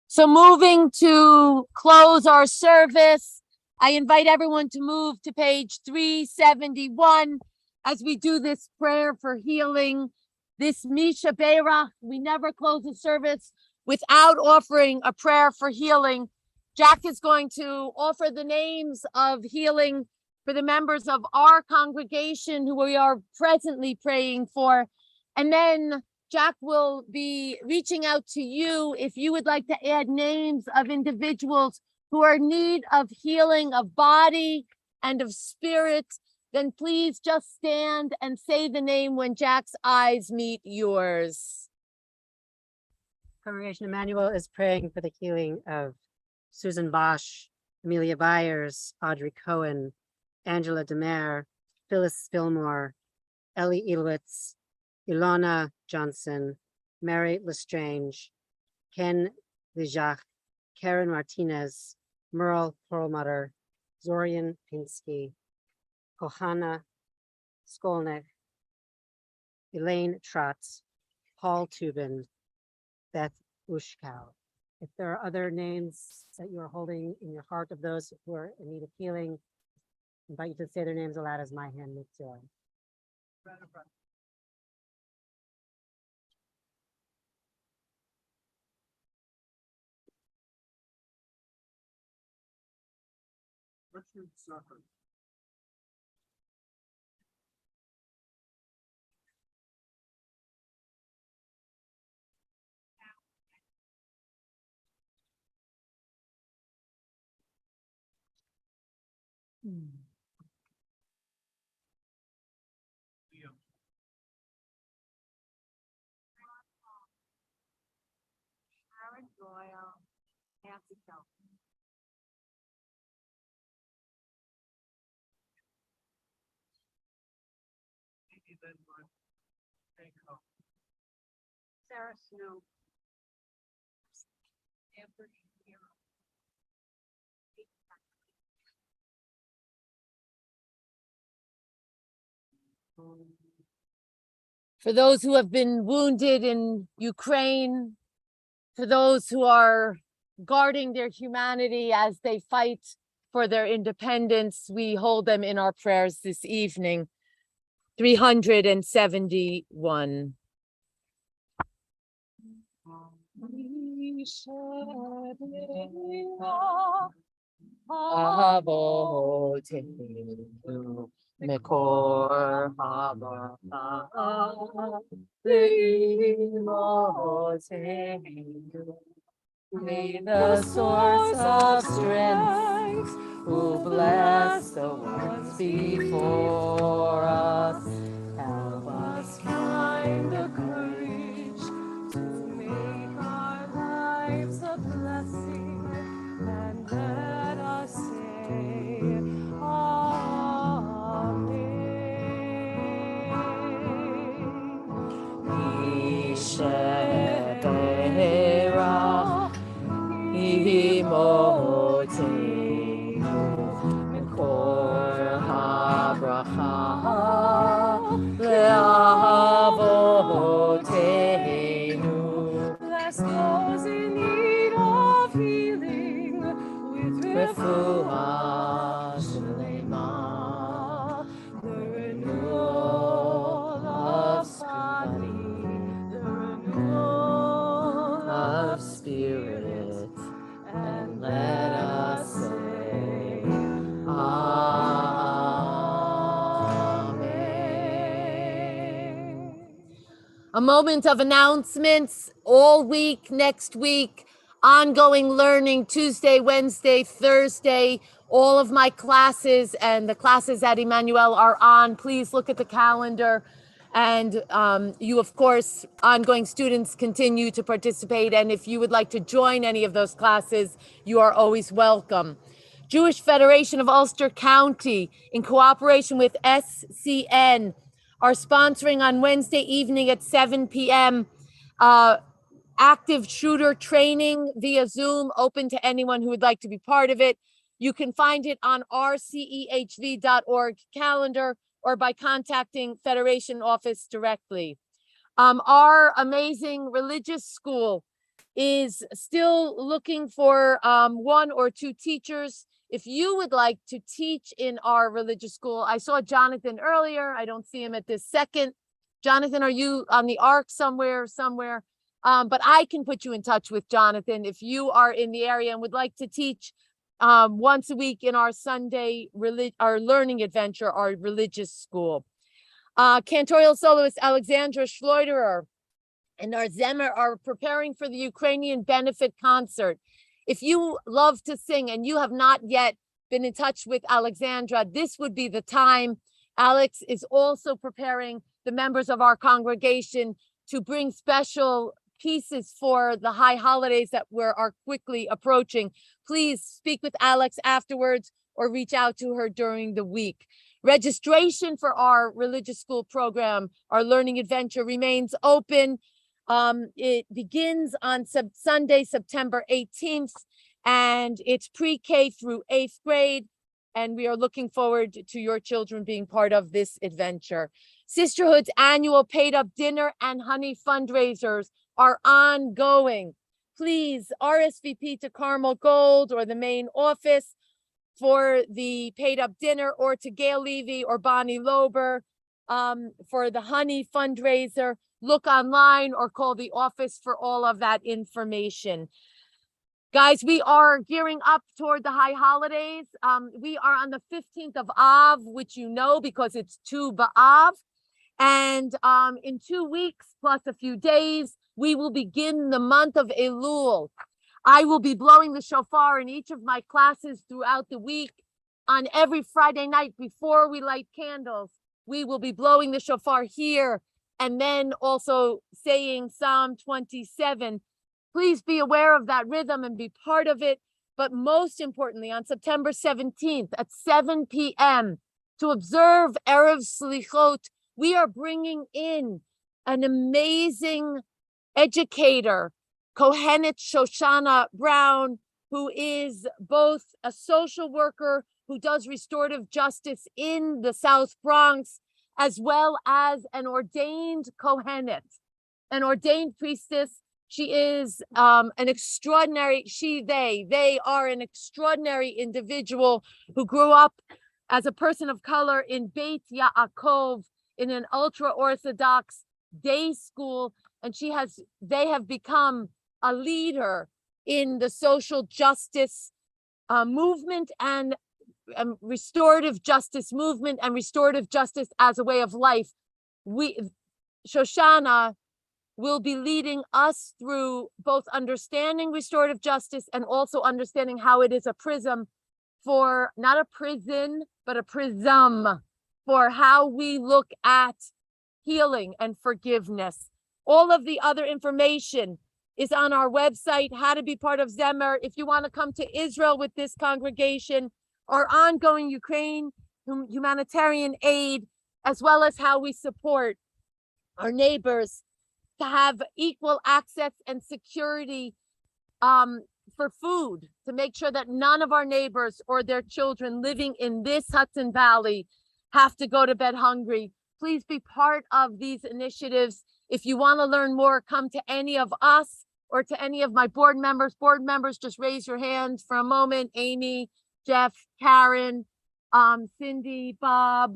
So moving to close our service, I invite everyone to move to page 371 as we do this prayer for healing. This Misha Beirach, we never close a service without offering a prayer for healing. Jack is going to offer the names of healing for the members of our congregation who we are presently praying for. And then Jack will be reaching out to you if you would like to add names of individuals who are in need of healing of body and of spirit. Then please just stand and say the name when Jack's eyes meet yours. Congregation Emmanuel is praying for the healing of Susan Bosch, Amelia Byers, Audrey Cohen, Angela Demer, Phyllis Fillmore, Ellie Ilwitz, Ilona Johnson, Mary Lestrange, Ken Lijach, Karen Martinez, Merle Perlmutter, Zorian Pinsky, Kohana Skolnick, Elaine Trotz, Paul Tubin, Beth Ushkow. If there are other names that you are holding in your heart of those who are in need of healing, I invite you to say their names aloud as my hand moves to them. Richard Zucker. Sharon Doyle, Nancy Kelton. Sarah Snow. Amber Shapiro. For those who have been wounded in Ukraine, for those who are guarding their humanity as they fight for their independence, we hold them in our prayers this evening. 371. Mekor May the source of strength, who bless the ones before us, help us find the courage to make our lives a blessing, and let us say, Amen. Ishe Imotenu Mekor HaBracha Le'avotenu. Bless those in need of healing with refuah shlema, the renewal of body, the renewal of spirit, and let us say, Amen. A moment of announcements all week, next week, ongoing learning Tuesday, Wednesday, Thursday. All of my classes and the classes at Emmanuel are on. Please look at the calendar. And you, of course, ongoing students continue to participate. And if you would like to join any of those classes, you are always welcome. Jewish Federation of Ulster County, in cooperation with SCN, are sponsoring on Wednesday evening at 7 p.m. Active shooter training via Zoom, open to anyone who would like to be part of it. You can find it on rcehv.org calendar or by contacting Federation office directly. Our amazing religious school is still looking for 1 or 2 teachers. If you would like to teach in our religious school, I saw Jonathan earlier. I don't see him at this second. Jonathan, are you on the ark somewhere? But I can put you in touch with Jonathan if you are in the area and would like to teach once a week in our Sunday our learning adventure, our religious school. Cantorial soloist Alexandra Schleuderer and our Zemer are preparing for the Ukrainian benefit concert. If you love to sing and you have not yet been in touch with Alexandra, this would be the time. Alex is also preparing the members of our congregation to bring special pieces for the high holidays that are quickly approaching. Please speak with Alex afterwards or reach out to her during the week. Registration for our religious school program, our learning adventure, remains open. It begins on Sunday, September 18th, and it's pre-K through 8th grade. And we are looking forward to your children being part of this adventure. Sisterhood's annual paid up dinner and honey fundraisers are ongoing. Please RSVP to Carmel Gold or the main office for the paid up dinner, or to Gail Levy or Bonnie Lober for the honey fundraiser. Look online or call the office for all of that information. Guys, we are gearing up toward the high holidays. We are on the 15th of Av, which you know because it's Tu B'Av. And in 2 weeks plus a few days, we will begin the month of Elul. I will be blowing the shofar in each of my classes throughout the week. On every Friday night before we light candles, we will be blowing the shofar here and then also saying Psalm 27. Please be aware of that rhythm and be part of it. But most importantly, on September 17th at 7 p.m. to observe Erev Slichot, we are bringing in an amazing educator, Kohenet Shoshana Brown, who is both a social worker who does restorative justice in the South Bronx, as well as an ordained Kohenet, an ordained priestess. She is an extraordinary, they are an extraordinary individual who grew up as a person of color in Beit Yaakov, in an ultra-Orthodox day school. And they have become a leader in the social justice movement and restorative justice movement and restorative justice as a way of life. Shoshana will be leading us through both understanding restorative justice and also understanding how it is a prism for, not a prison, but a prism for how we look at healing and forgiveness. All of the other information is on our website, how to be part of Zemer. If you want to come to Israel with this congregation, our ongoing Ukraine humanitarian aid, as well as how we support our neighbors to have equal access and security for food, to make sure that none of our neighbors or their children living in this Hudson Valley have to go to bed hungry. Please be part of these initiatives. If you want to learn more, come to any of us or to any of my board members. Board members, just raise your hands for a moment. Amy, Jeff, Karen, Cindy, Bob.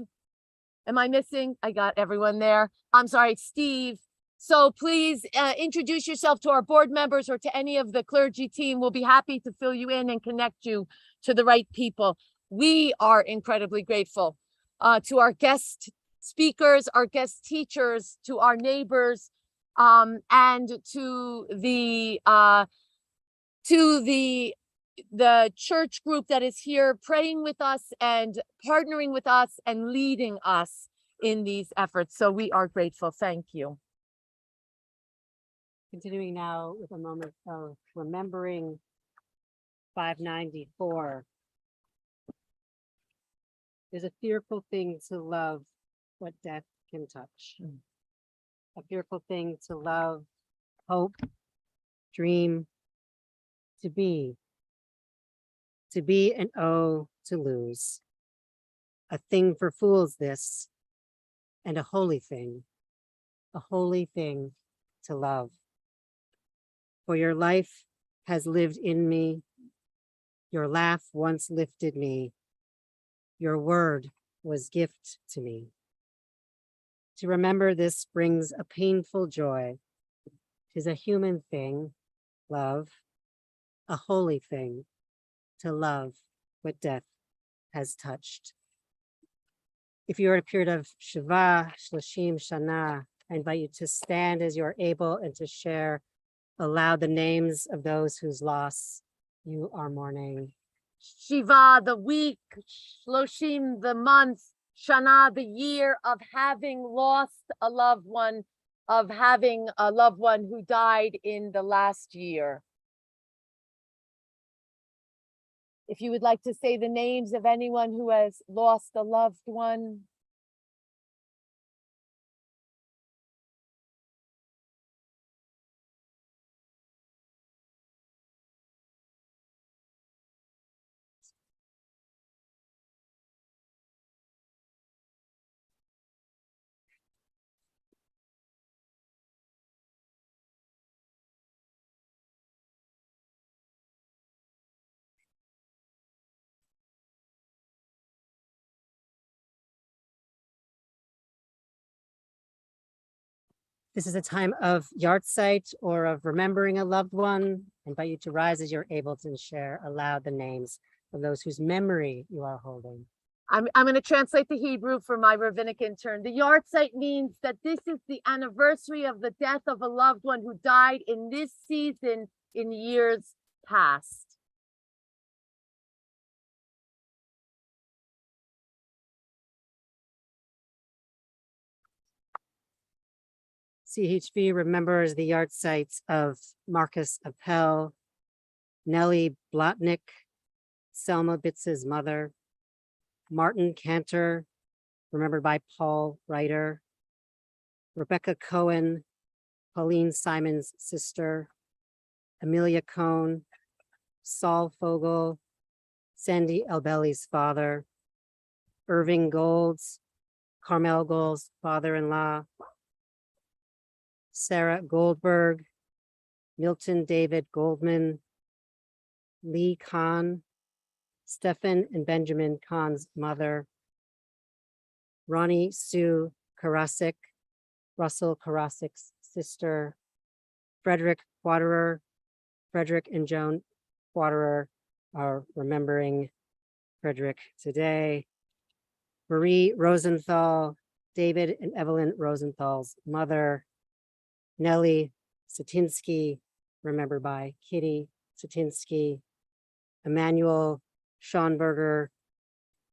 Am I missing? I got everyone there. I'm sorry, Steve. So please introduce yourself to our board members or to any of the clergy team. We'll be happy to fill you in and connect you to the right people. We are incredibly grateful to our guest speakers, our guest teachers, to our neighbors, and to the church group that is here praying with us and partnering with us and leading us in these efforts. So we are grateful. Thank you. Continuing now with a moment of remembering 594. There's a fearful thing to love what death can touch. A fearful thing to love, hope, dream, to be and oh, to lose. A thing for fools this, and a holy thing to love. For your life has lived in me, Your laugh once lifted me. Your word was gift to me. To remember this brings a painful joy. 'Tis a human thing, love, a holy thing, to love what death has touched. If you're in a period of Shiva, Shlashim, Shana, I invite you to stand as you're able and to share aloud the names of those whose loss you are mourning. Shiva, the week, Shloshim, the month, Shana, the year of having lost a loved one, of having a loved one who died in the last year. If you would like to say the names of anyone who has lost a loved one. This is a time of yahrzeit or of remembering a loved one. I invite you to rise as you're able to share aloud the names of those whose memory you are holding. I'm going to translate the Hebrew for my rabbinic intern. The yahrzeit means that this is the anniversary of the death of a loved one who died in this season in years past. CHV remembers the yahrzeits of Marcus Appel, Nellie Blotnick, Selma Bitz's mother, Martin Cantor, remembered by Paul Reiter, Rebecca Cohen, Pauline Simon's sister, Amelia Cohn, Saul Fogel, Sandy Elbelli's father, Irving Golds, Carmel Gold's father-in-law, Sarah Goldberg, Milton David Goldman, Lee Kahn, Stephen and Benjamin Kahn's mother, Ronnie Sue Karasik, Russell Karasik's sister, Frederick Quaderer. Frederick and Joan Quaderer are remembering Frederick today. Marie Rosenthal, David and Evelyn Rosenthal's mother, Nellie Satinsky, remembered by Kitty Satinsky, Emmanuel Schonberger,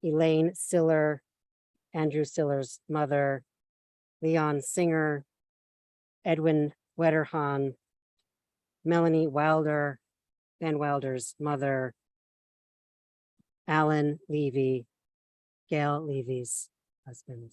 Elaine Siller, Andrew Siller's mother, Leon Singer, Edwin Wetterhahn, Melanie Wilder, Van Wilder's mother, Alan Levy, Gail Levy's husband.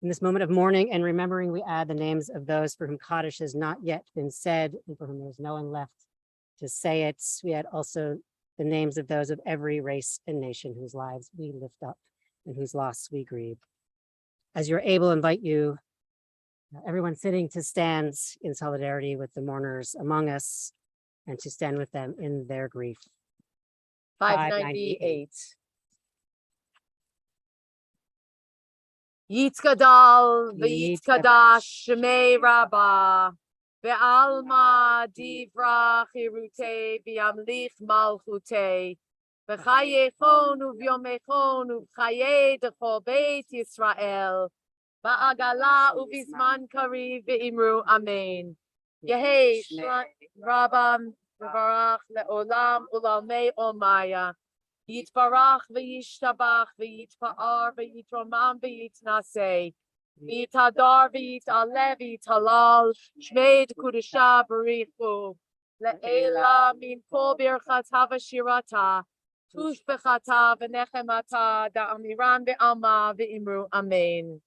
In this moment of mourning and remembering, we add the names of those for whom Kaddish has not yet been said and for whom there's no one left to say it. We add also the names of those of every race and nation whose lives we lift up and whose loss we grieve. As you're able, invite you, everyone sitting, to stand in solidarity with the mourners among us and to stand with them in their grief. 598. Yitzkadal v'yitzkadash shemei Rabbah ve'alma divra chirutei v'yamlich malchutei v'chayechon uvyomechon uv'chayei dechol beit Yisrael v'agala uvizman kariv ve'imru amen. Yehei Rabbam v'varach le'olam ulamei omaya. Yitbarach v'yishtabach v'yitpa'ar v'yitromam v'yitnaseh v'yitadar v'yitaleh v'yitalal shmei d'kudusha b'richu le'ela min kol birchata v'shirata tush b'chata v'nechemata da'amiran be'alma v'imru amen.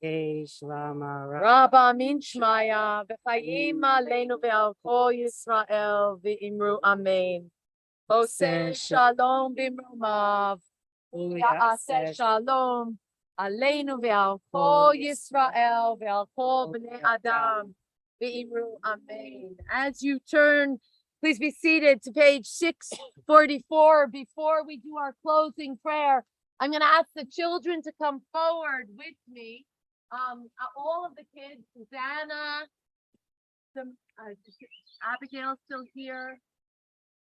Shlama Rabba min shmaya, v'chayim aleinu ve'al kol Yisrael, v'imru amen. Oseh shalom b'imrumav, ya'aseh shalom aleinu ve'al kol Yisrael, ve'al kol b'nei Adam, v'imru amen. As you turn, please be seated to page 644. Before we do our closing prayer, I'm going to ask the children to come forward with me. All of the kids, Susanna, Abigail's still here.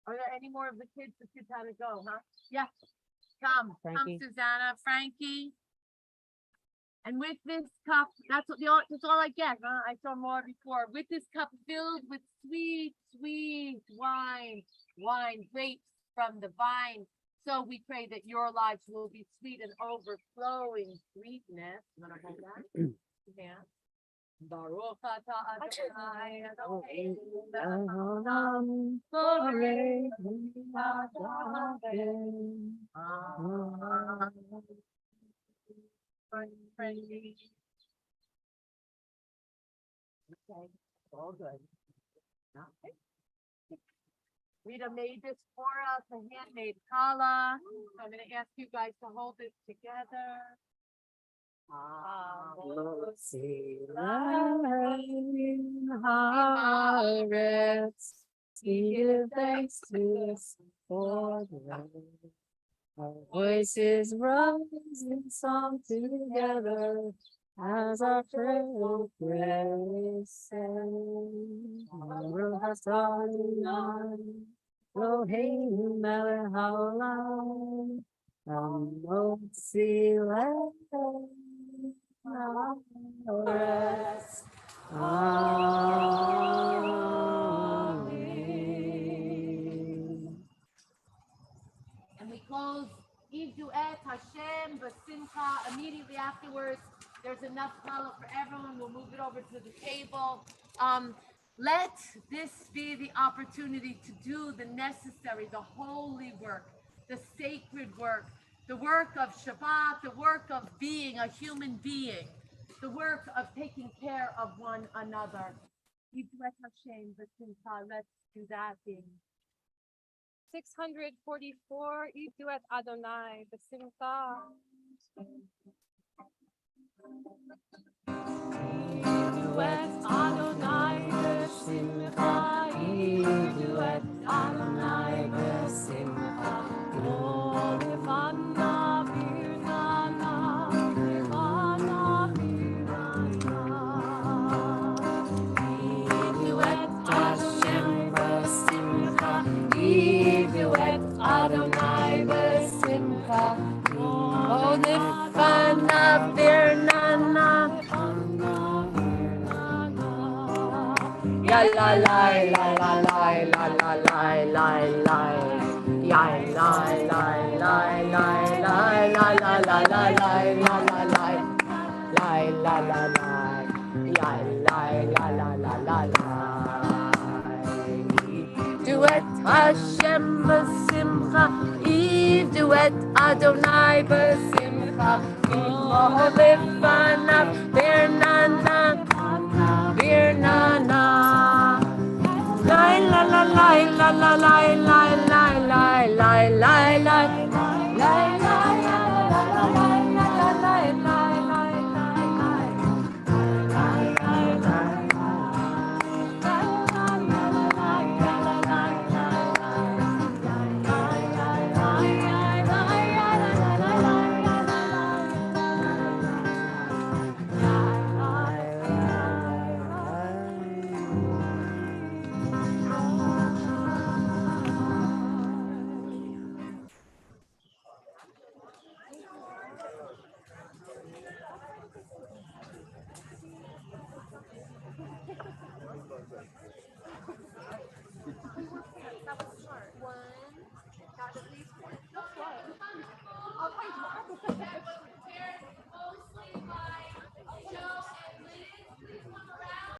Are there any more of the kids? The kids had to go, huh? Yes. Come, Frankie. Susanna, Frankie. And with this cup, that's all I get, huh? I saw more before. With this cup filled with sweet, sweet wine, grapes from the vine. So we pray that your lives will be sweet and overflowing sweetness. You want to hold that? Yeah. Baruch atah Adonai Eloheinu Okay, all good. Okay. Rita made this for us, a handmade challah. I'm going to ask you guys to hold it together. Give thanks to us for the Lord. Our voices rise in song together as our praise sing. Baruch atah Adonai Eloheinu melech haolam hamotzi lechem haaretz. Amen. And we close Eve Duet Hashem Basimcha. Immediately afterwards, there's enough challah for everyone. We'll move it over to the table. Let this be the opportunity to do the necessary, the holy work, the sacred work, the work of Shabbat, the work of being a human being, the work of taking care of one another. Eve Duet Hashem Basimcha. Let's do that thing. 644, Idu et Adonai, B'simcha. Idu et Adonai, B'simcha. Idu et Adonai, B'simcha. Lo levana birnana, levana birnana. Idu et Hashem b'simcha. Idu et Adonai b'simcha. Lo levana birnana. Ya la la la la la la la la la la. Ya la la la la la la la la la la la la. La la la la. Ya la la la la la la. Duet Hashem b'simcha. Eve duet Adonai b'simcha. Imo lefana.